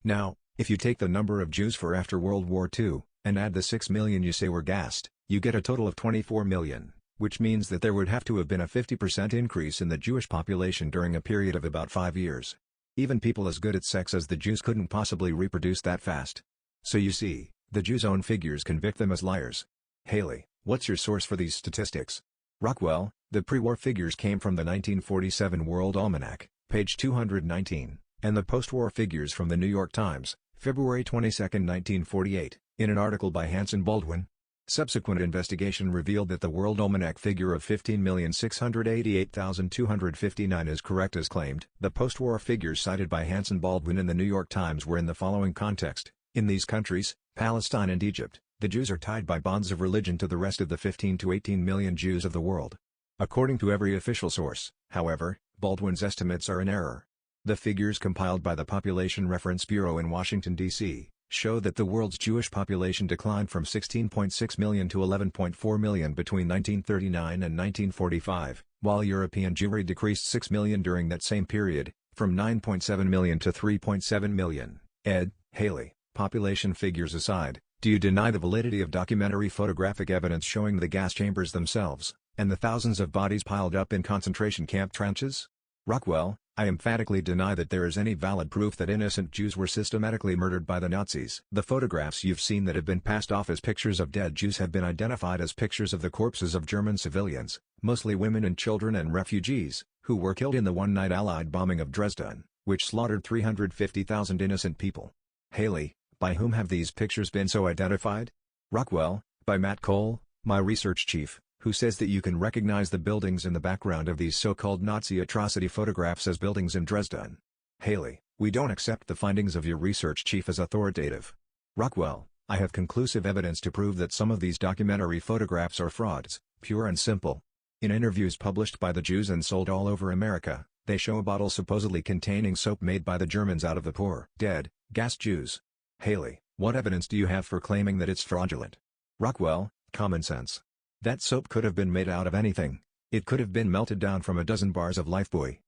Now, if you take the number of Jews for after World War II, and add the 6 million you say were gassed, you get a total of 24 million, which means that there would have to have been a 50% increase in the Jewish population during a period of about 5 years. Even people as good at sex as the Jews couldn't possibly reproduce that fast. So you see, the Jews' own figures convict them as liars. Haley, what's your source for these statistics? Rockwell, the pre-war figures came from the 1947 World Almanac, page 219, and the post-war figures from the New York Times, February 22, 1948, in an article by Hanson Baldwin. Subsequent investigation revealed that the World Almanac figure of 15,688,259 is correct as claimed. The post-war figures cited by Hanson Baldwin in the New York Times were in the following context. In these countries, Palestine and Egypt, the Jews are tied by bonds of religion to the rest of the 15 to 18 million Jews of the world. According to every official source, however, Baldwin's estimates are in error. The figures compiled by the Population Reference Bureau in Washington, D.C., show that the world's Jewish population declined from 16.6 million to 11.4 million between 1939 and 1945, while European Jewry decreased 6 million during that same period, from 9.7 million to 3.7 million. Ed. Haley, population figures aside, do you deny the validity of documentary photographic evidence showing the gas chambers themselves, and the thousands of bodies piled up in concentration camp trenches? Rockwell, I emphatically deny that there is any valid proof that innocent Jews were systematically murdered by the Nazis. The photographs you've seen that have been passed off as pictures of dead Jews have been identified as pictures of the corpses of German civilians, mostly women and children and refugees, who were killed in the one-night Allied bombing of Dresden, which slaughtered 350,000 innocent people. Haley, by whom have these pictures been so identified? Rockwell, by Matt Cole, my research chief, who says that you can recognize the buildings in the background of these so-called Nazi atrocity photographs as buildings in Dresden. Haley, we don't accept the findings of your research chief as authoritative. Rockwell, I have conclusive evidence to prove that some of these documentary photographs are frauds, pure and simple. In interviews published by the Jews and sold all over America, they show a bottle supposedly containing soap made by the Germans out of the poor, dead, gassed Jews. Haley, what evidence do you have for claiming that it's fraudulent? Rockwell, common sense. That soap could have been made out of anything. It could have been melted down from a dozen bars of Lifebuoy.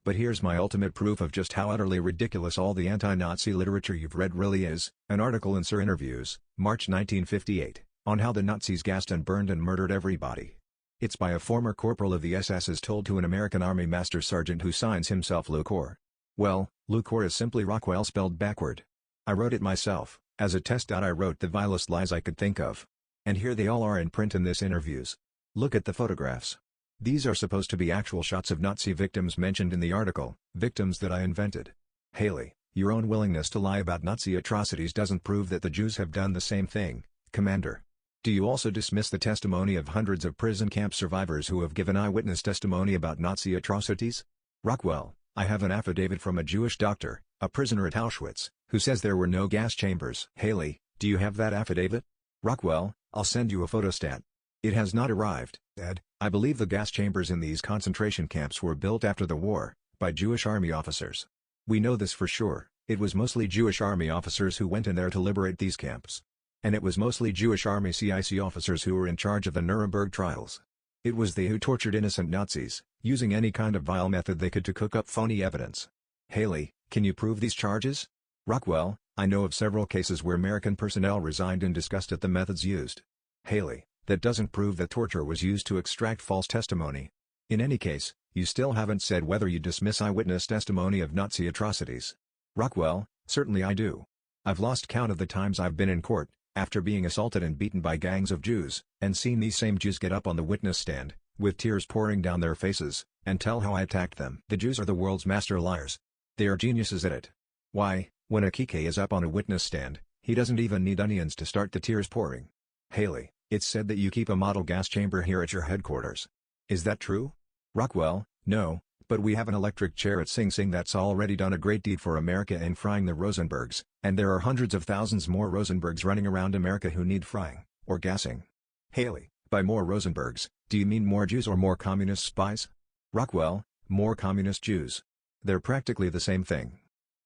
But here's my ultimate proof of just how utterly ridiculous all the anti-Nazi literature you've read really is, an article in Sir Interviews, March 1958, on how the Nazis gassed and burned and murdered everybody. It's by a former corporal of the SS as told to an American Army Master Sergeant who signs himself Lucor. Well, Lucor is simply Rockwell spelled backward. I wrote it myself, as a test. I wrote the vilest lies I could think of. And here they all are in print in this interviews. Look at the photographs. These are supposed to be actual shots of Nazi victims mentioned in the article, victims that I invented. Haley, your own willingness to lie about Nazi atrocities doesn't prove that the Jews have done the same thing, Commander. Do you also dismiss the testimony of hundreds of prison camp survivors who have given eyewitness testimony about Nazi atrocities? Rockwell, I have an affidavit from a Jewish doctor, a prisoner at Auschwitz, who says there were no gas chambers. Haley, do you have that affidavit? Rockwell, I'll send you a photostat. It has not arrived, Ed. I believe the gas chambers in these concentration camps were built after the war, by Jewish army officers. We know this for sure. It was mostly Jewish army officers who went in there to liberate these camps. And it was mostly Jewish army CIC officers who were in charge of the Nuremberg trials. It was they who tortured innocent Nazis, using any kind of vile method they could to cook up phony evidence. Haley, can you prove these charges? Rockwell, I know of several cases where American personnel resigned in disgust at the methods used. Haley, that doesn't prove that torture was used to extract false testimony. In any case, you still haven't said whether you dismiss eyewitness testimony of Nazi atrocities. Rockwell, certainly I do. I've lost count of the times I've been in court, after being assaulted and beaten by gangs of Jews, and seen these same Jews get up on the witness stand, with tears pouring down their faces, and tell how I attacked them. The Jews are the world's master liars. They are geniuses at it. Why, when a Kike is up on a witness stand, he doesn't even need onions to start the tears pouring. Haley, it's said that you keep a model gas chamber here at your headquarters. Is that true? Rockwell, no, but we have an electric chair at Sing Sing that's already done a great deed for America in frying the Rosenbergs, and there are hundreds of thousands more Rosenbergs running around America who need frying, or gassing. Haley, by more Rosenbergs, do you mean more Jews or more communist spies? Rockwell, more communist Jews. They're practically the same thing.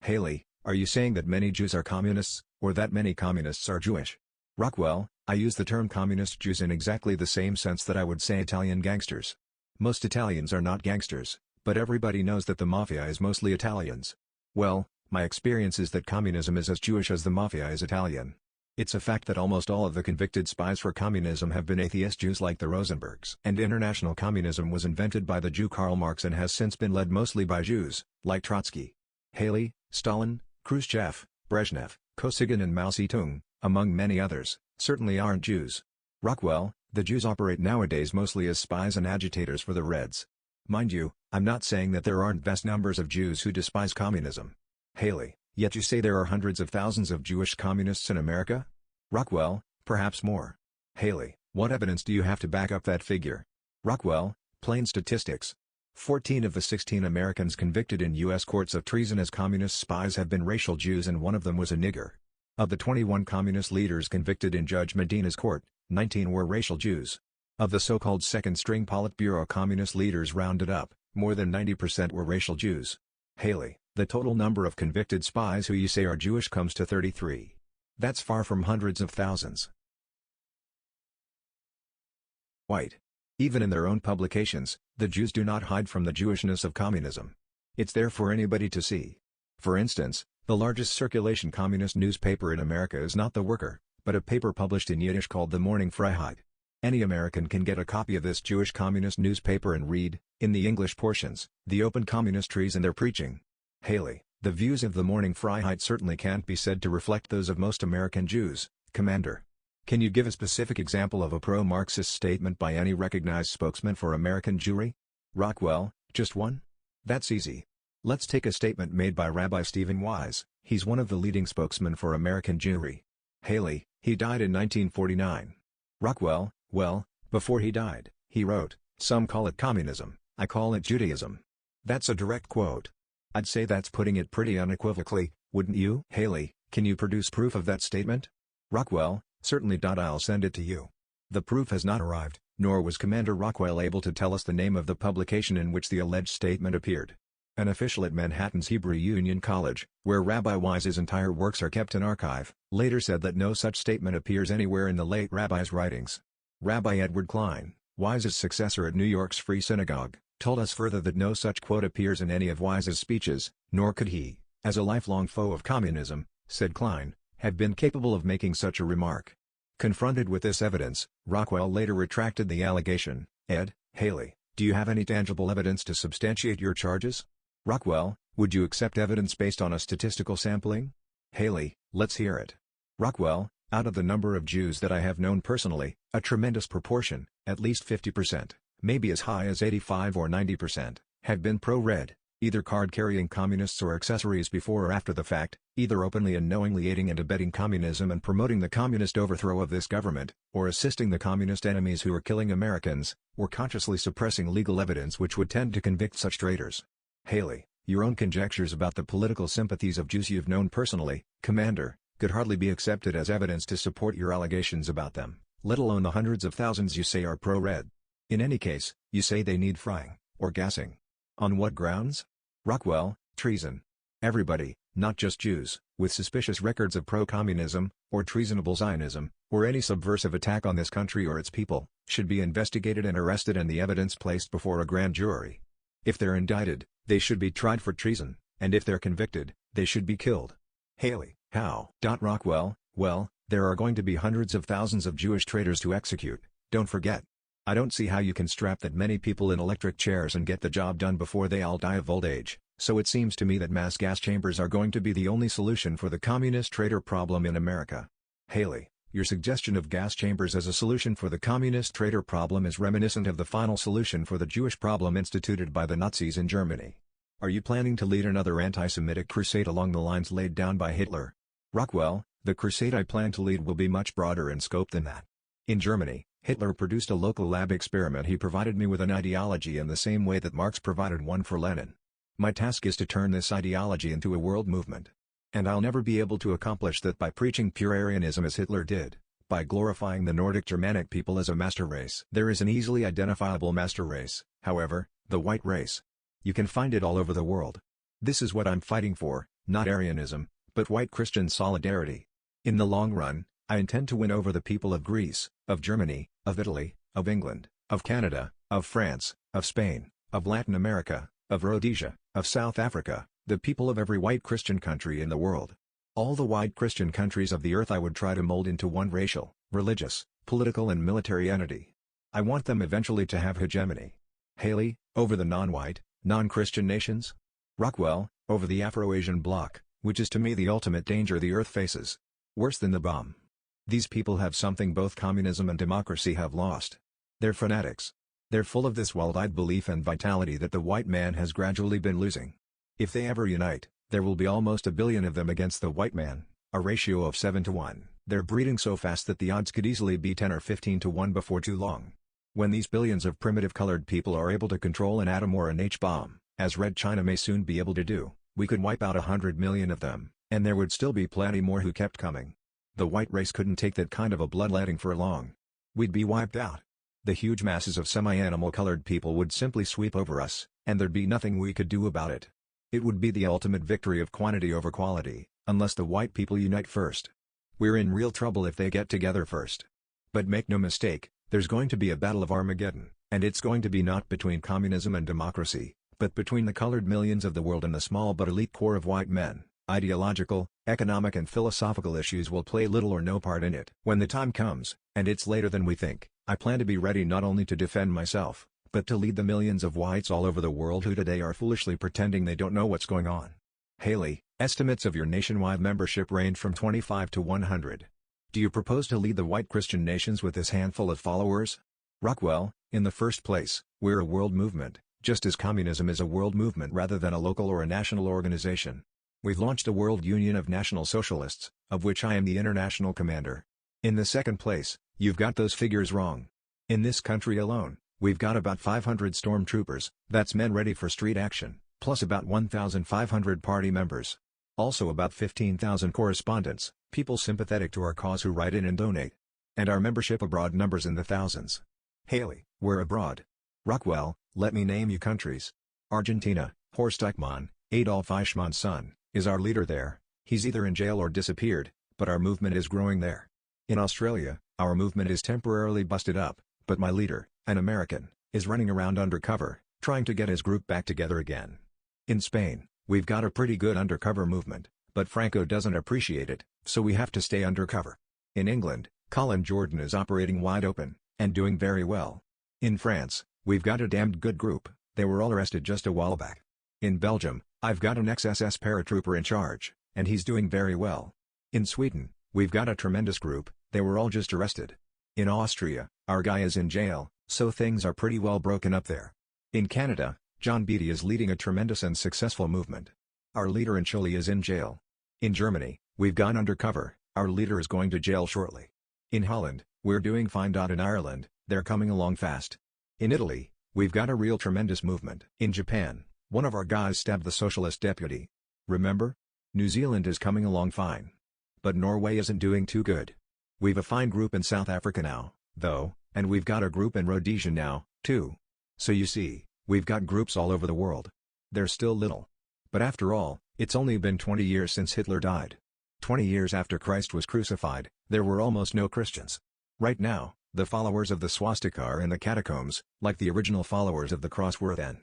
Haley, are you saying that many Jews are communists, or that many communists are Jewish? Rockwell, I use the term communist Jews in exactly the same sense that I would say Italian gangsters. Most Italians are not gangsters, but everybody knows that the mafia is mostly Italians. Well, my experience is that communism is as Jewish as the mafia is Italian. It's a fact that almost all of the convicted spies for communism have been atheist Jews like the Rosenbergs. And international communism was invented by the Jew Karl Marx and has since been led mostly by Jews, like Trotsky. Haley, Stalin, Khrushchev, Brezhnev, Kosygin and Mao Zedong, among many others, certainly aren't Jews. Rockwell, the Jews operate nowadays mostly as spies and agitators for the Reds. Mind you, I'm not saying that there aren't vast numbers of Jews who despise communism. Haley, yet you say there are hundreds of thousands of Jewish communists in America? Rockwell, perhaps more. Haley, what evidence do you have to back up that figure? Rockwell, plain statistics. 14 of the 16 Americans convicted in U.S. courts of treason as communist spies have been racial Jews and one of them was a nigger. Of the 21 communist leaders convicted in Judge Medina's court, 19 were racial Jews. Of the so-called second-string Politburo communist leaders rounded up, more than 90% were racial Jews. Haley, the total number of convicted spies who you say are Jewish comes to 33. That's far from hundreds of thousands. White. Even in their own publications, the Jews do not hide from the Jewishness of communism. It's there for anybody to see. For instance, the largest circulation communist newspaper in America is not The Worker, but a paper published in Yiddish called The Morning Freiheit. Any American can get a copy of this Jewish communist newspaper and read, in the English portions, the open communist treason they're preaching. Haley, the views of The Morning Freiheit certainly can't be said to reflect those of most American Jews, Commander. Can you give a specific example of a pro-Marxist statement by any recognized spokesman for American Jewry? Rockwell, just one? That's easy. Let's take a statement made by Rabbi Stephen Wise, he's one of the leading spokesmen for American Jewry. Haley, he died in 1949. Rockwell, well, before he died, he wrote, "Some call it communism, I call it Judaism." That's a direct quote. I'd say that's putting it pretty unequivocally, wouldn't you? Haley, can you produce proof of that statement? Rockwell, certainly. I'll send it to you. The proof has not arrived, nor was Commander Rockwell able to tell us the name of the publication in which the alleged statement appeared. An official at Manhattan's Hebrew Union College, where Rabbi Wise's entire works are kept in archive, later said that no such statement appears anywhere in the late rabbi's writings. Rabbi Edward Klein, Wise's successor at New York's Free Synagogue, told us further that no such quote appears in any of Wise's speeches, nor could he, as a lifelong foe of communism, said Klein, have been capable of making such a remark. Confronted with this evidence, Rockwell later retracted the allegation. Ed, Haley, do you have any tangible evidence to substantiate your charges? Rockwell, would you accept evidence based on a statistical sampling? Haley, let's hear it. Rockwell, out of the number of Jews that I have known personally, a tremendous proportion, at least 50%, maybe as high as 85 or 90%, have been pro-red, either card-carrying communists or accessories before or after the fact, either openly and knowingly aiding and abetting communism and promoting the communist overthrow of this government, or assisting the communist enemies who are killing Americans, or consciously suppressing legal evidence which would tend to convict such traitors. Haley, your own conjectures about the political sympathies of Jews you've known personally, Commander, could hardly be accepted as evidence to support your allegations about them. let alone the hundreds of thousands you say are pro-red. In any case, you say they need frying, or gassing. On what grounds? Rockwell, treason. Everybody, not just Jews, with suspicious records of pro-communism, or treasonable Zionism, or any subversive attack on this country or its people, should be investigated and arrested and the evidence placed before a grand jury. If they're indicted, they should be tried for treason, and if they're convicted, they should be killed. Haley, how? Rockwell, well, there are going to be hundreds of thousands of Jewish traitors to execute, don't forget. I don't see how you can strap that many people in electric chairs and get the job done before they all die of old age, so it seems to me that mass gas chambers are going to be the only solution for the communist traitor problem in America. Haley, your suggestion of gas chambers as a solution for the communist traitor problem is reminiscent of the final solution for the Jewish problem instituted by the Nazis in Germany. Are you planning to lead another anti-Semitic crusade along the lines laid down by Hitler? Rockwell, the crusade I plan to lead will be much broader in scope than that. In Germany, Hitler produced a local lab experiment. He provided me with an ideology in the same way that Marx provided one for Lenin. My task is to turn this ideology into a world movement. And I'll never be able to accomplish that by preaching pure Aryanism as Hitler did, by glorifying the Nordic Germanic people as a master race. There is an easily identifiable master race, however, the white race. You can find it all over the world. This is what I'm fighting for, not Aryanism, but white Christian solidarity. In the long run, I intend to win over the people of Greece, of Germany, of Italy, of England, of Canada, of France, of Spain, of Latin America, of Rhodesia, of South Africa, the people of every white Christian country in the world. All the white Christian countries of the earth I would try to mold into one racial, religious, political and military entity. I want them eventually to have hegemony. Haley, over the non-white, non-Christian nations? Rockwell, over the Afro-Asian bloc, which is to me the ultimate danger the earth faces. Worse than the bomb. These people have something both communism and democracy have lost. They're fanatics. They're full of this wild-eyed belief and vitality that the white man has gradually been losing. If they ever unite, there will be almost 1 billion of them against the white man, a ratio of 7 to 1. They're breeding so fast that the odds could easily be 10 or 15 to 1 before too long. When these billions of primitive colored people are able to control an atom or an H-bomb, as Red China may soon be able to do, we could wipe out 100 million of them, and there would still be plenty more who kept coming. The white race couldn't take that kind of a bloodletting for long. We'd be wiped out. The huge masses of semi-animal colored people would simply sweep over us, and there'd be nothing we could do about it. It would be the ultimate victory of quantity over quality, unless the white people unite first. We're in real trouble if they get together first. But make no mistake, there's going to be a battle of Armageddon, and it's going to be not between communism and democracy, but between the colored millions of the world and the small but elite core of white men. Ideological, economic and philosophical issues will play little or no part in it. When the time comes, and it's later than we think, I plan to be ready not only to defend myself, but to lead the millions of whites all over the world who today are foolishly pretending they don't know what's going on. Haley, estimates of your nationwide membership range from 25 to 100. Do you propose to lead the white Christian nations with this handful of followers? Rockwell, in the first place, we're a world movement, just as communism is a world movement rather than a local or a national organization. We've launched a World Union of National Socialists, of which I am the international commander. In the second place, you've got those figures wrong. In this country alone, we've got about 500 stormtroopers, that's men ready for street action, plus about 1,500 party members. Also about 15,000 correspondents, people sympathetic to our cause who write in and donate. And our membership abroad numbers in the thousands. Haley, we're abroad. Rockwell, let me name you countries. Argentina, Horst Eichmann, Adolf Eichmann's son, is our leader there. He's either in jail or disappeared, but our movement is growing there. In Australia, our movement is temporarily busted up, but my leader, an American, is running around undercover, trying to get his group back together again. In Spain, we've got a pretty good undercover movement, but Franco doesn't appreciate it, so we have to stay undercover. In England, Colin Jordan is operating wide open, and doing very well. In France, we've got a damned good group, they were all arrested just a while back. In Belgium, I've got an ex-SS paratrooper in charge, and he's doing very well. In Sweden, we've got a tremendous group, they were all just arrested. In Austria, our guy is in jail, so things are pretty well broken up there. In Canada, John Beatty is leading a tremendous and successful movement. Our leader in Chile is in jail. In Germany, we've gone undercover, our leader is going to jail shortly. In Holland, we're doing fine. In Ireland, they're coming along fast. In Italy, we've got a real tremendous movement. In Japan, one of our guys stabbed the socialist deputy. Remember? New Zealand is coming along fine. But Norway isn't doing too good. We've a fine group in South Africa now, though, and we've got a group in Rhodesia now, too. So you see, we've got groups all over the world. They're still little. But after all, it's only been 20 years since Hitler died. 20 years after Christ was crucified, there were almost no Christians. Right now, the followers of the swastika are in the catacombs, like the original followers of the cross were then.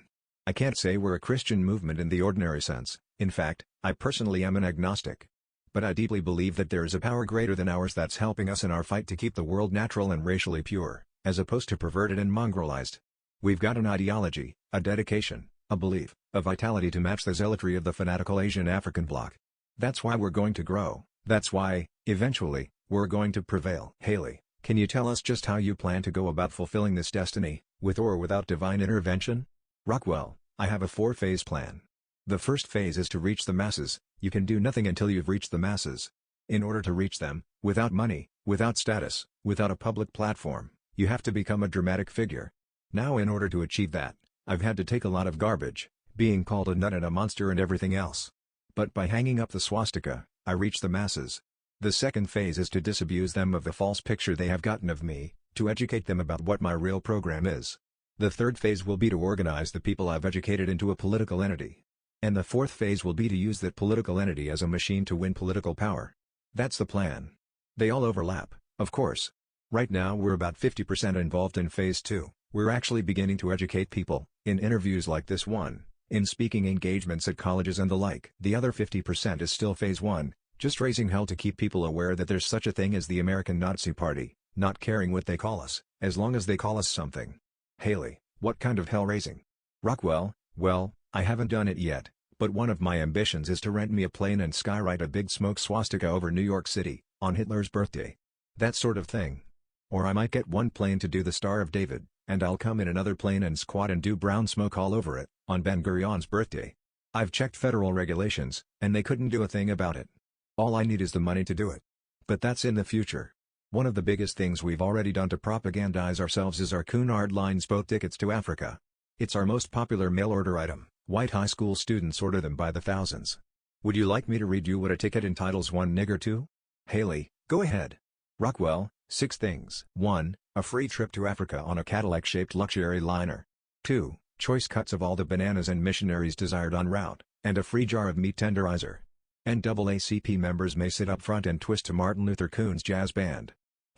I can't say we're a Christian movement in the ordinary sense. In fact, I personally am an agnostic. But I deeply believe that there is a power greater than ours that's helping us in our fight to keep the world natural and racially pure, as opposed to perverted and mongrelized. We've got an ideology, a dedication, a belief, a vitality to match the zealotry of the fanatical Asian African bloc. That's why we're going to grow. That's why, eventually, we're going to prevail. Haley, can you tell us just how you plan to go about fulfilling this destiny, with or without divine intervention? Rockwell, I have a 4-phase plan. The first phase is to reach the masses. You can do nothing until you've reached the masses. In order to reach them, without money, without status, without a public platform, you have to become a dramatic figure. Now in order to achieve that, I've had to take a lot of garbage, being called a nut and a monster and everything else. But by hanging up the swastika, I reach the masses. The second phase is to disabuse them of the false picture they have gotten of me, to educate them about what my real program is. The third phase will be to organize the people I've educated into a political entity. And the fourth phase will be to use that political entity as a machine to win political power. That's the plan. They all overlap, of course. Right now we're about 50% involved in phase 2. We're actually beginning to educate people, in interviews like this one, in speaking engagements at colleges and the like. The other 50% is still phase 1, just raising hell to keep people aware that there's such a thing as the American Nazi Party, not caring what they call us, as long as they call us something. Haley, what kind of hell raising? Rockwell, well, I haven't done it yet, but one of my ambitions is to rent me a plane and skywrite a big smoke swastika over New York City, on Hitler's birthday. That sort of thing. Or I might get one plane to do the Star of David, and I'll come in another plane and squat and do brown smoke all over it, on Ben-Gurion's birthday. I've checked federal regulations, and they couldn't do a thing about it. All I need is the money to do it. But that's in the future. One of the biggest things we've already done to propagandize ourselves is our Cunard Lines boat tickets to Africa. It's our most popular mail-order item. White high school students order them by the thousands. Would you like me to read you what a ticket entitles one nigger to? Haley, go ahead. Rockwell, 6 things. 1. A free trip to Africa on a Cadillac-shaped luxury liner. 2. Choice cuts of all the bananas and missionaries desired en route, and a free jar of meat tenderizer. NAACP members may sit up front and twist to Martin Luther King's jazz band.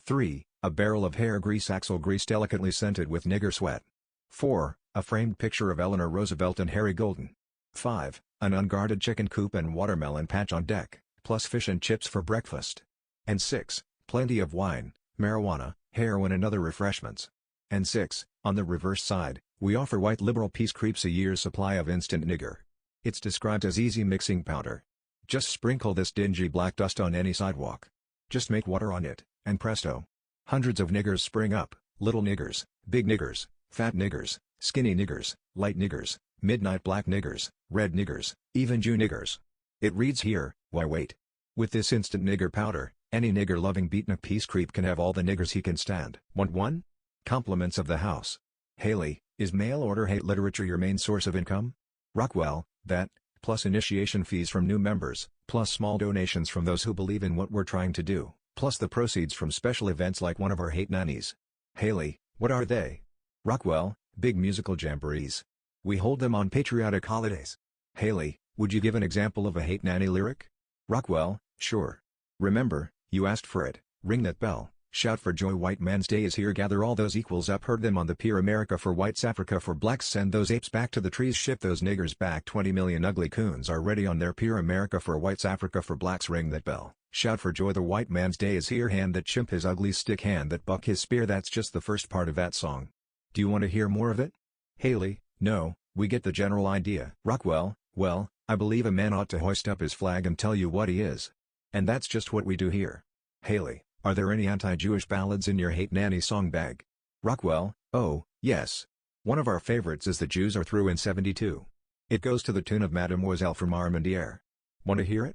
3. A barrel of hair grease, axle grease delicately scented with nigger sweat. 4. A framed picture of Eleanor Roosevelt and Harry Golden. 5. An unguarded chicken coop and watermelon patch on deck, plus fish and chips for breakfast. And 6. Plenty of wine, marijuana, heroin and other refreshments. And 6. On the reverse side, we offer white liberal peace creeps a year's supply of instant nigger. It's described as easy mixing powder. Just sprinkle this dingy black dust on any sidewalk. Just make water on it, and presto. Hundreds of niggers spring up, little niggers, big niggers, fat niggers, skinny niggers, light niggers, midnight black niggers, red niggers, even Jew niggers. It reads here, why wait? With this instant nigger powder, any nigger-loving beatnik peace creep can have all the niggers he can stand. Want one? Compliments of the house. Haley, is mail-order hate literature your main source of income? Rockwell, that, plus initiation fees from new members, plus small donations from those who believe in what we're trying to do, plus the proceeds from special events like one of our hate nannies. Haley, what are they? Rockwell, big musical jamborees. We hold them on patriotic holidays. Haley, would you give an example of a hate nanny lyric? Rockwell, sure. Remember, you asked for it, ring that bell, shout for joy, white man's day is here, gather all those equals up, herd them on the pier, America for whites, Africa for blacks, send those apes back to the trees, ship those niggers back, 20 million ugly coons are ready on their pier, America for whites, Africa for blacks, ring that bell, shout for joy, the white man's day is here, hand that chimp his ugly stick, hand that buck his spear. That's just the first part of that song. Do you want to hear more of it? Haley, no, we get the general idea. Rockwell, well, I believe a man ought to hoist up his flag and tell you what he is. And that's just what we do here. Haley, are there any anti-Jewish ballads in your hate nanny song bag? Rockwell, oh, yes. One of our favorites is The Jews Are Through in 72. It goes to the tune of Mademoiselle from Armandier. Want to hear it?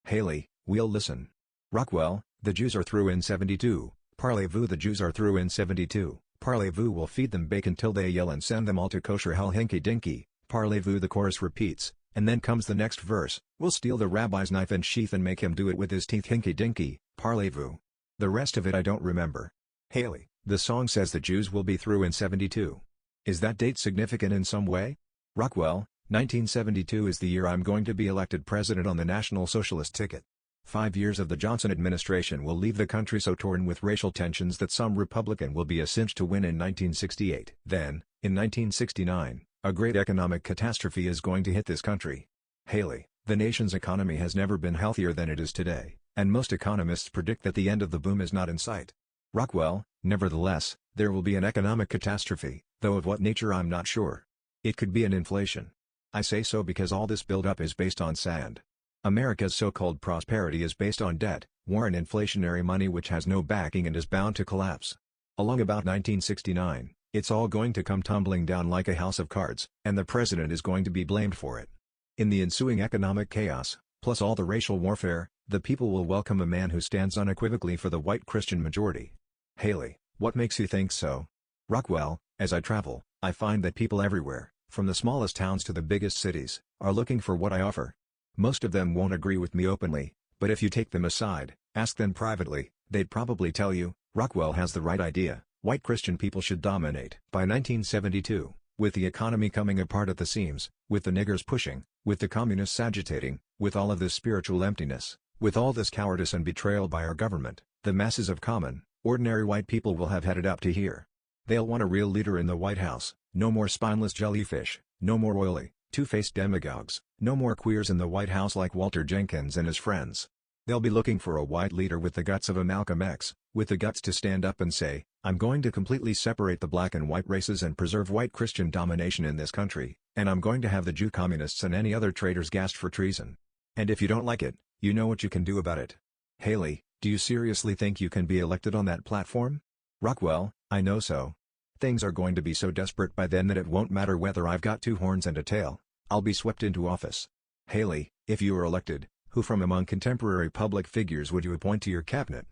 Haley, we'll listen. Rockwell, The Jews Are Through in 72, Parlez-vous, the Jews are through in 72, Parlez-vous, will feed them bacon till they yell and send them all to kosher hell, hinky dinky, Parlez-vous, the chorus repeats, and then comes the next verse, we'll steal the rabbi's knife and sheath and make him do it with his teeth, hinky dinky, Parlez-vous. The rest of it I don't remember. Haley, the song says the Jews will be through in 72. Is that date significant in some way? Rockwell, 1972 is the year I'm going to be elected president on the National Socialist ticket. 5 years of the Johnson administration will leave the country so torn with racial tensions that some Republican will be a cinch to win in 1968. Then, in 1969, a great economic catastrophe is going to hit this country. Haley, the nation's economy has never been healthier than it is today, and most economists predict that the end of the boom is not in sight. Rockwell, nevertheless, there will be an economic catastrophe, though of what nature I'm not sure. It could be an inflation. I say so because all this buildup is based on sand. America's so-called prosperity is based on debt, war and inflationary money which has no backing and is bound to collapse. Along about 1969, it's all going to come tumbling down like a house of cards, and the president is going to be blamed for it. In the ensuing economic chaos, plus all the racial warfare, the people will welcome a man who stands unequivocally for the white Christian majority. Haley, what makes you think so? Rockwell, as I travel, I find that people everywhere, from the smallest towns to the biggest cities, are looking for what I offer. Most of them won't agree with me openly, but if you take them aside, ask them privately, they'd probably tell you, Rockwell has the right idea, white Christian people should dominate. By 1972, with the economy coming apart at the seams, with the niggers pushing, with the communists agitating, with all of this spiritual emptiness, with all this cowardice and betrayal by our government, the masses of common, ordinary white people will have headed up to here. They'll want a real leader in the White House, no more spineless jellyfish, no more oily, two-faced demagogues, no more queers in the White House like Walter Jenkins and his friends. They'll be looking for a white leader with the guts of a Malcolm X, with the guts to stand up and say, I'm going to completely separate the black and white races and preserve white Christian domination in this country, and I'm going to have the Jew communists and any other traitors gassed for treason. And if you don't like it, you know what you can do about it. Haley, do you seriously think you can be elected on that platform? Rockwell, I know so. Things are going to be so desperate by then that it won't matter whether I've got 2 horns and a tail. I'll be swept into office. Haley, if you were elected, who from among contemporary public figures would you appoint to your cabinet?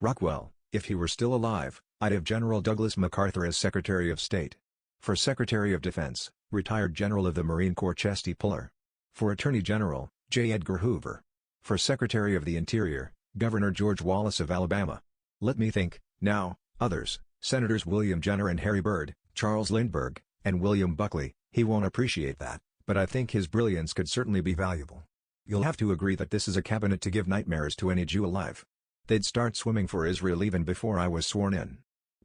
Rockwell, if he were still alive, I'd have General Douglas MacArthur as Secretary of State. For Secretary of Defense, retired General of the Marine Corps Chesty Puller. For Attorney General, J. Edgar Hoover. For Secretary of the Interior, Governor George Wallace of Alabama. Let me think, now, others. Senators William Jenner and Harry Byrd, Charles Lindbergh, and William Buckley. He won't appreciate that, but I think his brilliance could certainly be valuable. You'll have to agree that this is a cabinet to give nightmares to any Jew alive. They'd start swimming for Israel even before I was sworn in.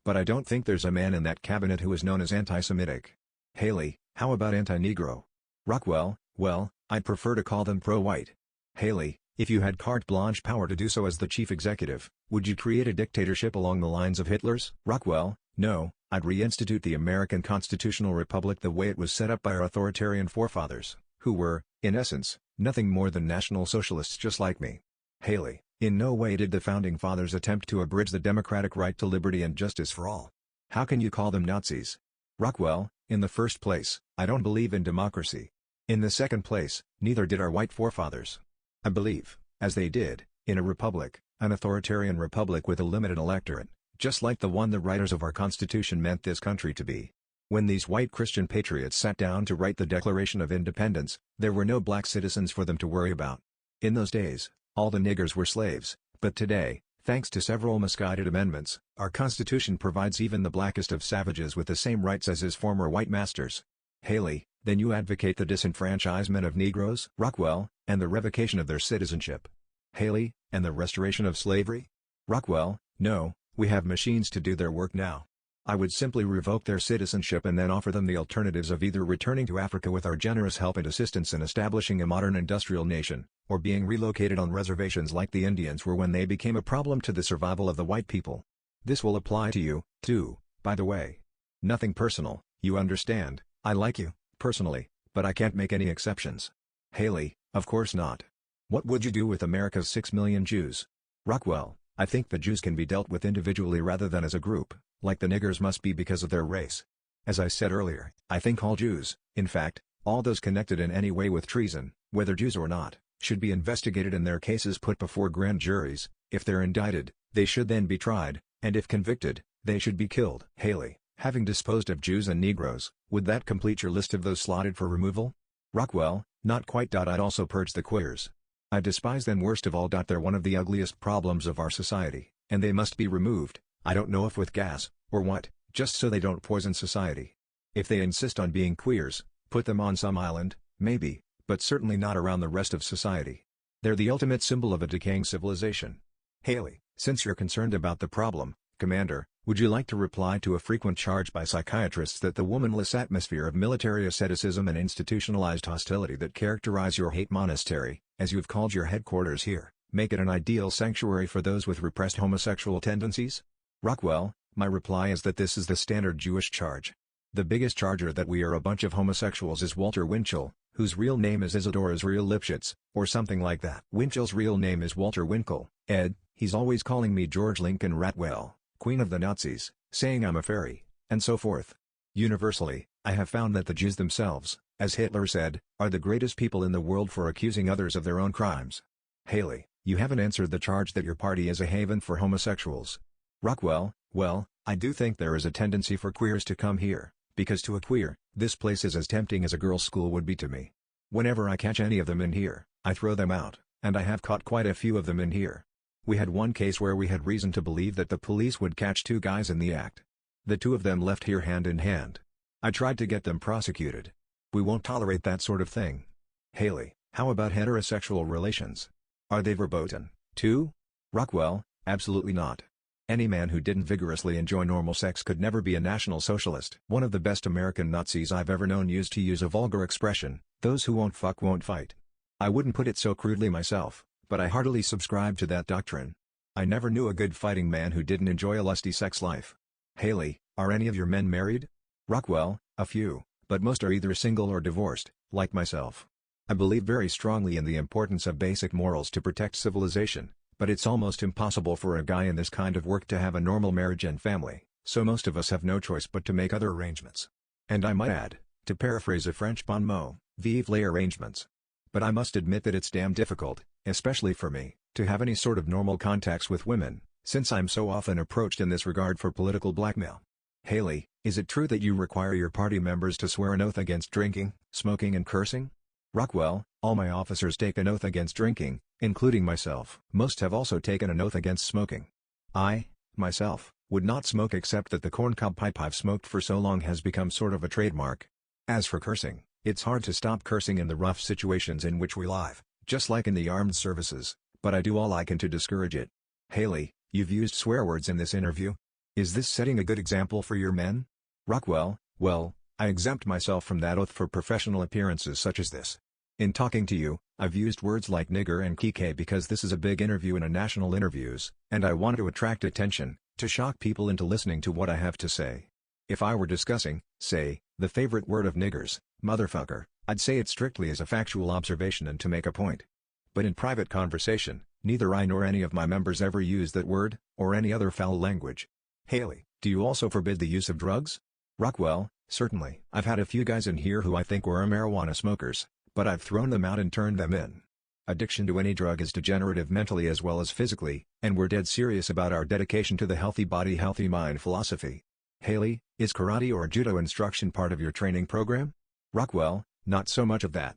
But I don't think there's a man in that cabinet who is known as anti-Semitic. Haley, how about anti-Negro? Rockwell, well, I'd prefer to call them pro-white. Haley, if you had carte blanche power to do so as the chief executive, would you create a dictatorship along the lines of Hitler's? Rockwell, no, I'd reinstitute the American constitutional republic the way it was set up by our authoritarian forefathers, who were, in essence, nothing more than national socialists just like me. Haley, in no way did the founding fathers attempt to abridge the democratic right to liberty and justice for all. How can you call them Nazis? Rockwell, in the first place, I don't believe in democracy. In the second place, neither did our white forefathers. I believe, as they did, in a republic, an authoritarian republic with a limited electorate, just like the one the writers of our Constitution meant this country to be. When these white Christian patriots sat down to write the Declaration of Independence, there were no black citizens for them to worry about. In those days, all the niggers were slaves, but today, thanks to several misguided amendments, our Constitution provides even the blackest of savages with the same rights as his former white masters. Haley, then you advocate the disenfranchisement of Negroes? Rockwell, and the revocation of their citizenship. Haley, and the restoration of slavery? Rockwell, no, we have machines to do their work now. I would simply revoke their citizenship and then offer them the alternatives of either returning to Africa with our generous help and assistance in establishing a modern industrial nation, or being relocated on reservations like the Indians were when they became a problem to the survival of the white people. This will apply to you, too, by the way. Nothing personal, you understand, I like you, personally, but I can't make any exceptions. Haley, of course not. What would you do with America's 6 million Jews? Rockwell, I think the Jews can be dealt with individually rather than as a group, like the niggers must be because of their race. As I said earlier, I think all Jews, in fact, all those connected in any way with treason, whether Jews or not, should be investigated and their cases put before grand juries. If they're indicted, they should then be tried, and if convicted, they should be killed. Haley, having disposed of Jews and Negroes, would that complete your list of those slotted for removal? Rockwell, not quite. I'd also purge the queers. I despise them worst of all. They're one of the ugliest problems of our society. and they must be removed, I don't know if with gas, or what, just so they don't poison society. If they insist on being queers, put them on some island, maybe, but certainly not around the rest of society. They're the ultimate symbol of a decaying civilization. Haley, since you're concerned about the problem, Commander, would you like to reply to a frequent charge by psychiatrists that the womanless atmosphere of military asceticism and institutionalized hostility that characterize your hate monastery, as you've called your headquarters here, make it an ideal sanctuary for those with repressed homosexual tendencies? Rockwell, my reply is that this is the standard Jewish charge. The biggest charger that we are a bunch of homosexuals is Walter Winchell, whose real name is Isidore Israel Lipschitz, or something like that. Winchell's real name is Walter Winkel. Ed, he's always calling me George Lincoln Rockwell, Queen of the Nazis, saying I'm a fairy, and so forth. Universally, I have found that the Jews themselves, as Hitler said, are the greatest people in the world for accusing others of their own crimes. Haley, you haven't answered the charge that your party is a haven for homosexuals. Rockwell, well, I do think there is a tendency for queers to come here, because to a queer, this place is as tempting as a girls' school would be to me. Whenever I catch any of them in here, I throw them out, and I have caught quite a few of them in here. We had one case where we had reason to believe that the police would catch two guys in the act. The two of them left here hand in hand. I tried to get them prosecuted. We won't tolerate that sort of thing. Haley, how about heterosexual relations? Are they verboten, too? Rockwell, absolutely not. Any man who didn't vigorously enjoy normal sex could never be a National Socialist. One of the best American Nazis I've ever known used to use a vulgar expression, those who won't fuck won't fight. I wouldn't put it so crudely myself, but I heartily subscribe to that doctrine. I never knew a good fighting man who didn't enjoy a lusty sex life. Haley, are any of your men married? Rockwell, a few, but most are either single or divorced, like myself. I believe very strongly in the importance of basic morals to protect civilization, but it's almost impossible for a guy in this kind of work to have a normal marriage and family, so most of us have no choice but to make other arrangements. And I might add, to paraphrase a French bon mot, vive les arrangements. But I must admit that it's damn difficult, especially for me, to have any sort of normal contacts with women, since I'm so often approached in this regard for political blackmail. Haley, is it true that you require your party members to swear an oath against drinking, smoking and cursing? Rockwell, all my officers take an oath against drinking, including myself. Most have also taken an oath against smoking. I, myself, would not smoke except that the corncob pipe I've smoked for so long has become sort of a trademark. As for cursing, it's hard to stop cursing in the rough situations in which we live, just like in the armed services, but I do all I can to discourage it. Haley, you've used swear words in this interview. Is this setting a good example for your men? Rockwell, well, I exempt myself from that oath for professional appearances such as this. In talking to you, I've used words like nigger and kike because this is a big interview in a national interviews, and I want to attract attention, to shock people into listening to what I have to say. If I were discussing, say, the favorite word of niggers, motherfucker, I'd say it strictly as a factual observation and to make a point. But in private conversation, neither I nor any of my members ever use that word, or any other foul language. Haley, do you also forbid the use of drugs? Rockwell, certainly. I've had a few guys in here who I think were marijuana smokers, but I've thrown them out and turned them in. Addiction to any drug is degenerative mentally as well as physically, and we're dead serious about our dedication to the healthy body healthy mind philosophy. Haley, is karate or judo instruction part of your training program? Rockwell, not so much of that.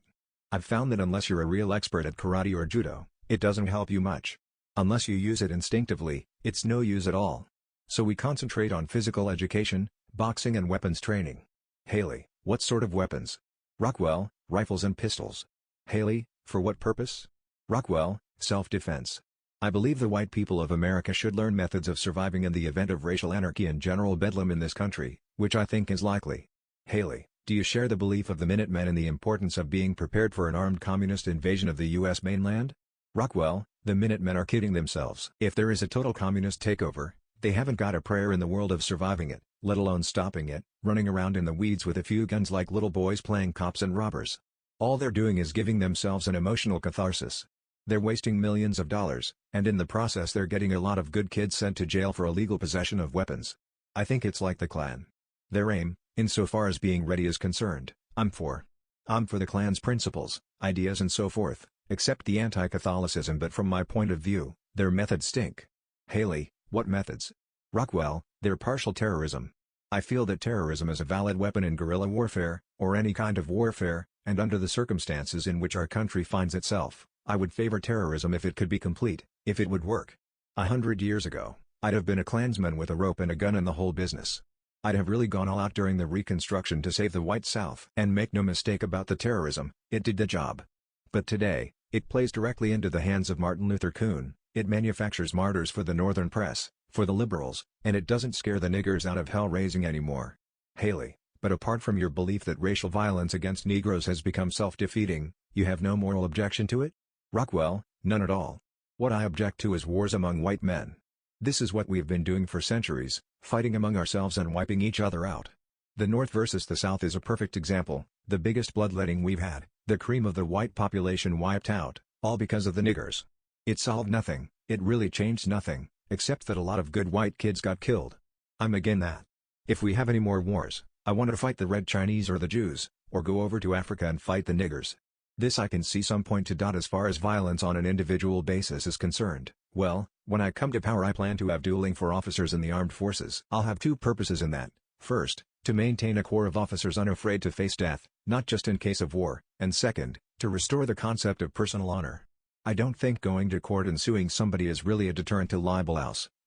I've found that unless you're a real expert at karate or judo, it doesn't help you much. Unless you use it instinctively, it's no use at all. So we concentrate on physical education, boxing and weapons training. Haley, what sort of weapons? Rockwell, rifles and pistols. Haley, for what purpose? Rockwell, self-defense. I believe the white people of America should learn methods of surviving in the event of racial anarchy and general bedlam in this country, which I think is likely. Haley, do you share the belief of the Minutemen in the importance of being prepared for an armed communist invasion of the U.S. mainland? Rockwell, the Minutemen are kidding themselves. If there is a total communist takeover, they haven't got a prayer in the world of surviving it, let alone stopping it, running around in the weeds with a few guns like little boys playing cops and robbers. All they're doing is giving themselves an emotional catharsis. They're wasting millions of dollars, and in the process they're getting a lot of good kids sent to jail for illegal possession of weapons. I think it's like the Klan. Their aim, insofar as being ready is concerned, I'm for the Klan's principles, ideas and so forth, except the anti-Catholicism, but from my point of view, their methods stink. Haley, what methods? Rockwell, their partial terrorism. I feel that terrorism is a valid weapon in guerrilla warfare, or any kind of warfare, and under the circumstances in which our country finds itself, I would favor terrorism if it could be complete, if it would work. 100 years ago, I'd have been a Klansman with a rope and a gun and the whole business. I'd have really gone all out during the Reconstruction to save the white South. And make no mistake about the terrorism, it did the job. But today, it plays directly into the hands of Martin Luther King. It manufactures martyrs for the Northern press, for the liberals, and it doesn't scare the niggers out of hell-raising anymore. Haley, but apart from your belief that racial violence against Negroes has become self-defeating, you have no moral objection to it? Rockwell, none at all. What I object to is wars among white men. This is what we've been doing for centuries, fighting among ourselves and wiping each other out. The North versus the South is a perfect example, the biggest bloodletting we've had, the cream of the white population wiped out, all because of the niggers. It solved nothing, it really changed nothing, except that a lot of good white kids got killed. I'm against that. If we have any more wars, I want to fight the Red Chinese or the Jews, or go over to Africa and fight the niggers. This I can see some point to. As far as violence on an individual basis is concerned, well, when I come to power I plan to have dueling for officers in the armed forces. I'll have two purposes in that. First, to maintain a corps of officers unafraid to face death, not just in case of war, and second, to restore the concept of personal honor. I don't think going to court and suing somebody is really a deterrent to libel,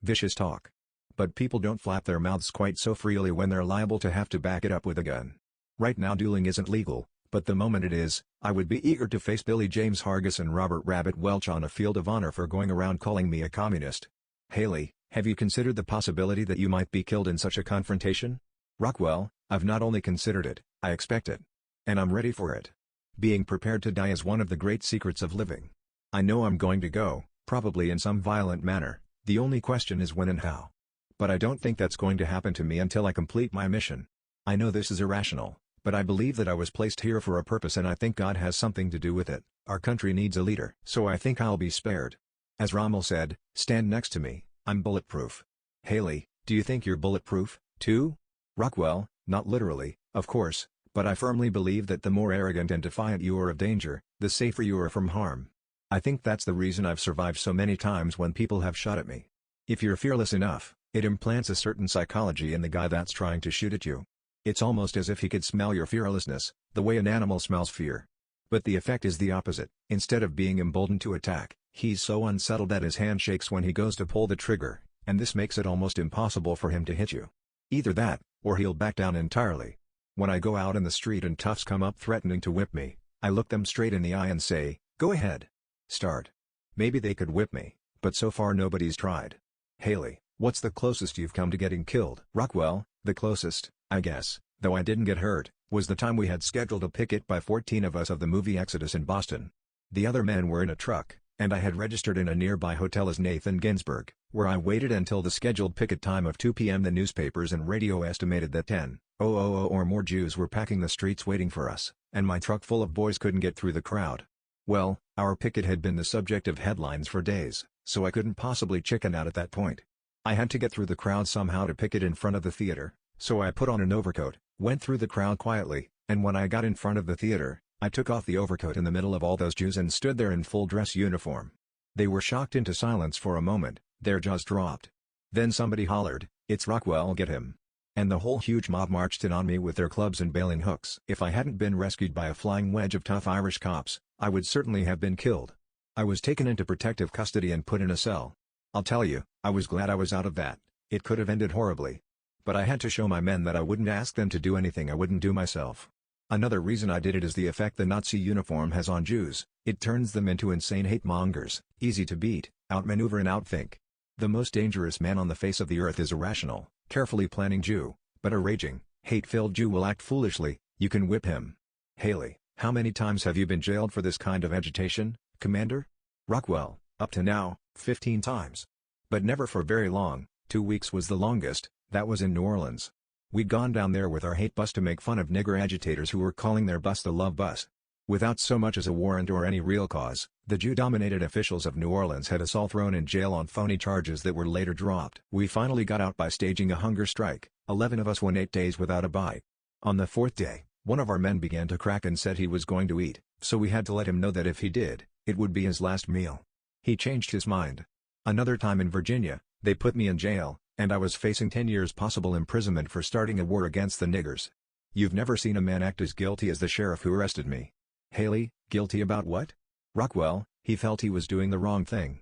vicious talk. But people don't flap their mouths quite so freely when they're liable to have to back it up with a gun. Right now dueling isn't legal, but the moment it is, I would be eager to face Billy James Hargis and Robert Rabbit Welch on a field of honor for going around calling me a communist. Haley, have you considered the possibility that you might be killed in such a confrontation? Rockwell, I've not only considered it, I expect it. And I'm ready for it. Being prepared to die is one of the great secrets of living. I know I'm going to go, probably in some violent manner, the only question is when and how. But I don't think that's going to happen to me until I complete my mission. I know this is irrational, but I believe that I was placed here for a purpose and I think God has something to do with it. Our country needs a leader. So I think I'll be spared. As Rommel said, stand next to me, I'm bulletproof. Haley, do you think you're bulletproof, too? Rockwell, not literally, of course, but I firmly believe that the more arrogant and defiant you are of danger, the safer you are from harm. I think that's the reason I've survived so many times when people have shot at me. If you're fearless enough, it implants a certain psychology in the guy that's trying to shoot at you. It's almost as if he could smell your fearlessness, the way an animal smells fear. But the effect is the opposite. Instead of being emboldened to attack, he's so unsettled that his hand shakes when he goes to pull the trigger, and this makes it almost impossible for him to hit you. Either that, or he'll back down entirely. When I go out in the street and toughs come up threatening to whip me, I look them straight in the eye and say, go ahead. Start. Maybe they could whip me, but so far nobody's tried. Haley, what's the closest you've come to getting killed? Rockwell, the closest, I guess, though I didn't get hurt, was the time we had scheduled a picket by 14 of us of the movie Exodus in Boston. The other men were in a truck, and I had registered in a nearby hotel as Nathan Ginsburg, where I waited until the scheduled picket time of 2 p.m. The newspapers and radio estimated that 10,000 or more Jews were packing the streets waiting for us, and my truck full of boys couldn't get through the crowd. Well, our picket had been the subject of headlines for days, so I couldn't possibly chicken out at that point. I had to get through the crowd somehow to picket in front of the theater, so I put on an overcoat, went through the crowd quietly, and when I got in front of the theater, I took off the overcoat in the middle of all those Jews and stood there in full dress uniform. They were shocked into silence for a moment, their jaws dropped. Then somebody hollered, "It's Rockwell, get him." And the whole huge mob marched in on me with their clubs and bailing hooks. If I hadn't been rescued by a flying wedge of tough Irish cops, I would certainly have been killed. I was taken into protective custody and put in a cell. I'll tell you, I was glad I was out of that. It could have ended horribly. But I had to show my men that I wouldn't ask them to do anything I wouldn't do myself. Another reason I did it is the effect the Nazi uniform has on Jews. It turns them into insane hate mongers, easy to beat, outmaneuver and outthink. The most dangerous man on the face of the earth is a rational, carefully planning Jew, but a raging, hate-filled Jew will act foolishly. You can whip him. Haley, how many times have you been jailed for this kind of agitation, Commander? Rockwell, up to now, 15 times. But never for very long. 2 weeks was the longest. That was in New Orleans. We'd gone down there with our hate bus to make fun of nigger agitators who were calling their bus the Love Bus. Without so much as a warrant or any real cause, the Jew-dominated officials of New Orleans had us all thrown in jail on phony charges that were later dropped. We finally got out by staging a hunger strike. 11 of us went 8 days without a bite. On the 4th day, one of our men began to crack and said he was going to eat, so we had to let him know that if he did, it would be his last meal. He changed his mind. Another time in Virginia, they put me in jail, and I was facing 10 years possible imprisonment for starting a war against the niggers. You've never seen a man act as guilty as the sheriff who arrested me. Haley, guilty about what? Rockwell, he felt he was doing the wrong thing.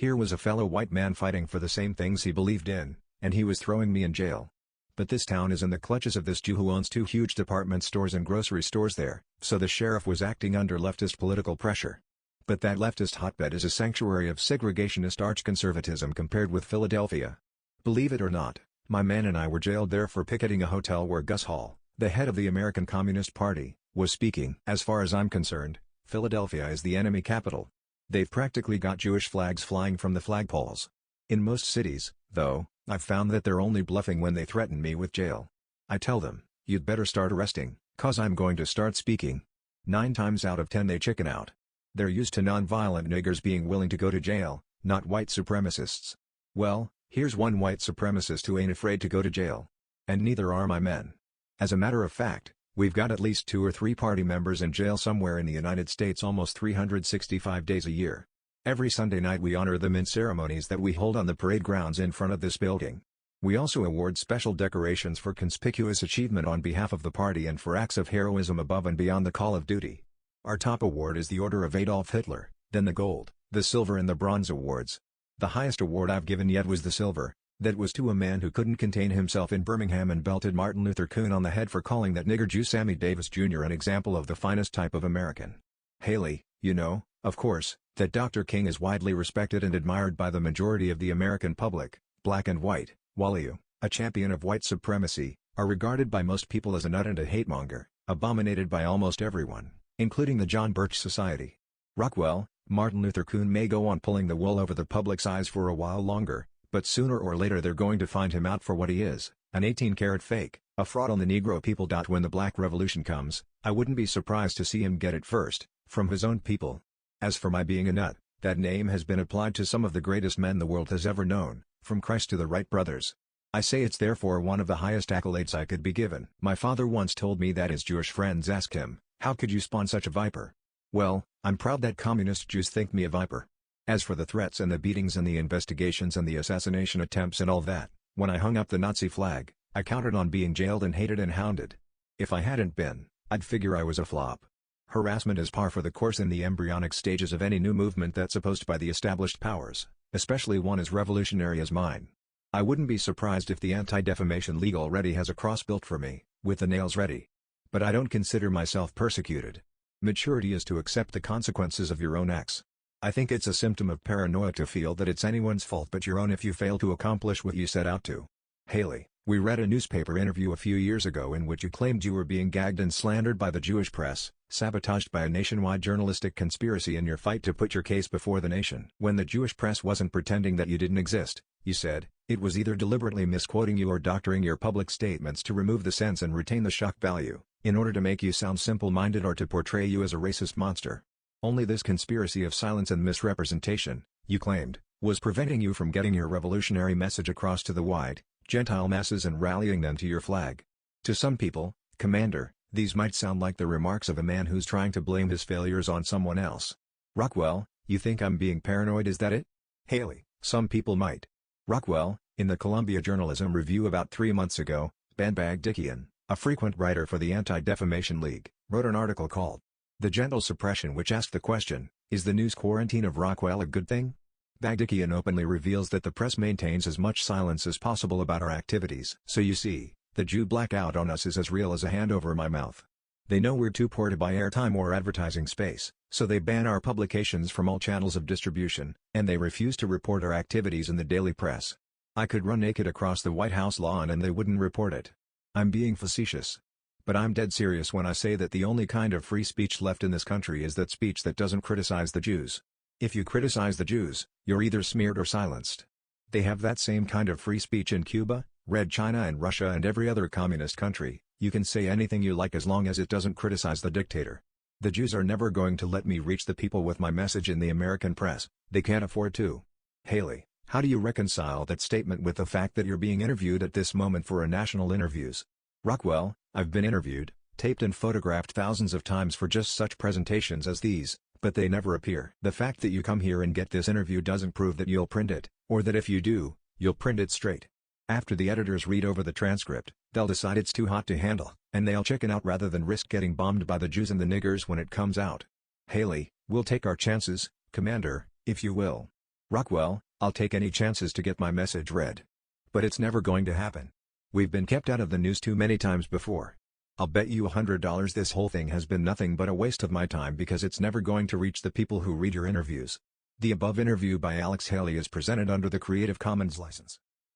Here was a fellow white man fighting for the same things he believed in, and he was throwing me in jail. But this town is in the clutches of this Jew who owns 2 huge department stores and grocery stores there, so the sheriff was acting under leftist political pressure. But that leftist hotbed is a sanctuary of segregationist arch-conservatism compared with Philadelphia. Believe it or not, my man and I were jailed there for picketing a hotel where Gus Hall, the head of the American Communist Party, was speaking. As far as I'm concerned, Philadelphia is the enemy capital. They've practically got Jewish flags flying from the flagpoles. In most cities, though, I've found that they're only bluffing when they threaten me with jail. I tell them, you'd better start arresting, 'cause I'm going to start speaking. 9 times out of 10 they chicken out. They're used to non-violent niggers being willing to go to jail, not white supremacists. Well, here's one white supremacist who ain't afraid to go to jail. And neither are my men. As a matter of fact, we've got at least 2 or 3 party members in jail somewhere in the United States almost 365 days a year. Every Sunday night we honor them in ceremonies that we hold on the parade grounds in front of this building. We also award special decorations for conspicuous achievement on behalf of the party and for acts of heroism above and beyond the call of duty. Our top award is the Order of Adolf Hitler, then the gold, the silver and the bronze awards. The highest award I've given yet was the silver. That was to a man who couldn't contain himself in Birmingham and belted Martin Luther King on the head for calling that nigger Jew Sammy Davis Jr. an example of the finest type of American. Haley, you know, of course, that Dr. King is widely respected and admired by the majority of the American public, black and white, while you, a champion of white supremacy, are regarded by most people as a nut and a hatemonger, abominated by almost everyone, including the John Birch Society. Rockwell, Martin Luther King may go on pulling the wool over the public's eyes for a while longer, but sooner or later they're going to find him out for what he is, an 18-karat fake, a fraud on the Negro people. When the Black Revolution comes, I wouldn't be surprised to see him get it first, from his own people. As for my being a nut, that name has been applied to some of the greatest men the world has ever known, from Christ to the Wright brothers. I say it's therefore one of the highest accolades I could be given. My father once told me that his Jewish friends asked him, "How could you spawn such a viper?" Well, I'm proud that communist Jews think me a viper. As for the threats and the beatings and the investigations and the assassination attempts and all that, when I hung up the Nazi flag, I counted on being jailed and hated and hounded. If I hadn't been, I'd figure I was a flop. Harassment is par for the course in the embryonic stages of any new movement that's opposed by the established powers, especially one as revolutionary as mine. I wouldn't be surprised if the Anti-Defamation League already has a cross built for me, with the nails ready. But I don't consider myself persecuted. Maturity is to accept the consequences of your own acts. I think it's a symptom of paranoia to feel that it's anyone's fault but your own if you fail to accomplish what you set out to. Haley, we read a newspaper interview a few years ago in which you claimed you were being gagged and slandered by the Jewish press, sabotaged by a nationwide journalistic conspiracy in your fight to put your case before the nation. When the Jewish press wasn't pretending that you didn't exist, you said, it was either deliberately misquoting you or doctoring your public statements to remove the sense and retain the shock value, in order to make you sound simple-minded or to portray you as a racist monster. Only this conspiracy of silence and misrepresentation, you claimed, was preventing you from getting your revolutionary message across to the wide, Gentile masses and rallying them to your flag. To some people, Commander, these might sound like the remarks of a man who's trying to blame his failures on someone else. Rockwell, you think I'm being paranoid, is that it? Haley, some people might. Rockwell, in the Columbia Journalism Review about 3 months ago, Ben Bagdikian, a frequent writer for the Anti-Defamation League, wrote an article called The Gentle Suppression, which asked the question, is the news quarantine of Rockwell a good thing? Bagdikian openly reveals that the press maintains as much silence as possible about our activities. So you see, the Jew blackout on us is as real as a hand over my mouth. They know we're too poor to buy airtime or advertising space, so they ban our publications from all channels of distribution, and they refuse to report our activities in the daily press. I could run naked across the White House lawn and they wouldn't report it. I'm being facetious. But I'm dead serious when I say that the only kind of free speech left in this country is that speech that doesn't criticize the Jews. If you criticize the Jews, you're either smeared or silenced. They have that same kind of free speech in Cuba, Red China and Russia and every other communist country. You can say anything you like as long as it doesn't criticize the dictator. The Jews are never going to let me reach the people with my message in the American press. They can't afford to. Haley, how do you reconcile that statement with the fact that you're being interviewed at this moment for a national interviews? Rockwell, I've been interviewed, taped and photographed thousands of times for just such presentations as these, but they never appear. The fact that you come here and get this interview doesn't prove that you'll print it, or that if you do, you'll print it straight. After the editors read over the transcript, they'll decide it's too hot to handle, and they'll chicken out rather than risk getting bombed by the Jews and the niggers when it comes out. Haley, we'll take our chances, Commander, if you will. Rockwell, I'll take any chances to get my message read. But it's never going to happen. We've been kept out of the news too many times before. I'll bet you $100 this whole thing has been nothing but a waste of my time because it's never going to reach the people who read your interviews. The above interview by Alex Haley is presented under the Creative Commons license.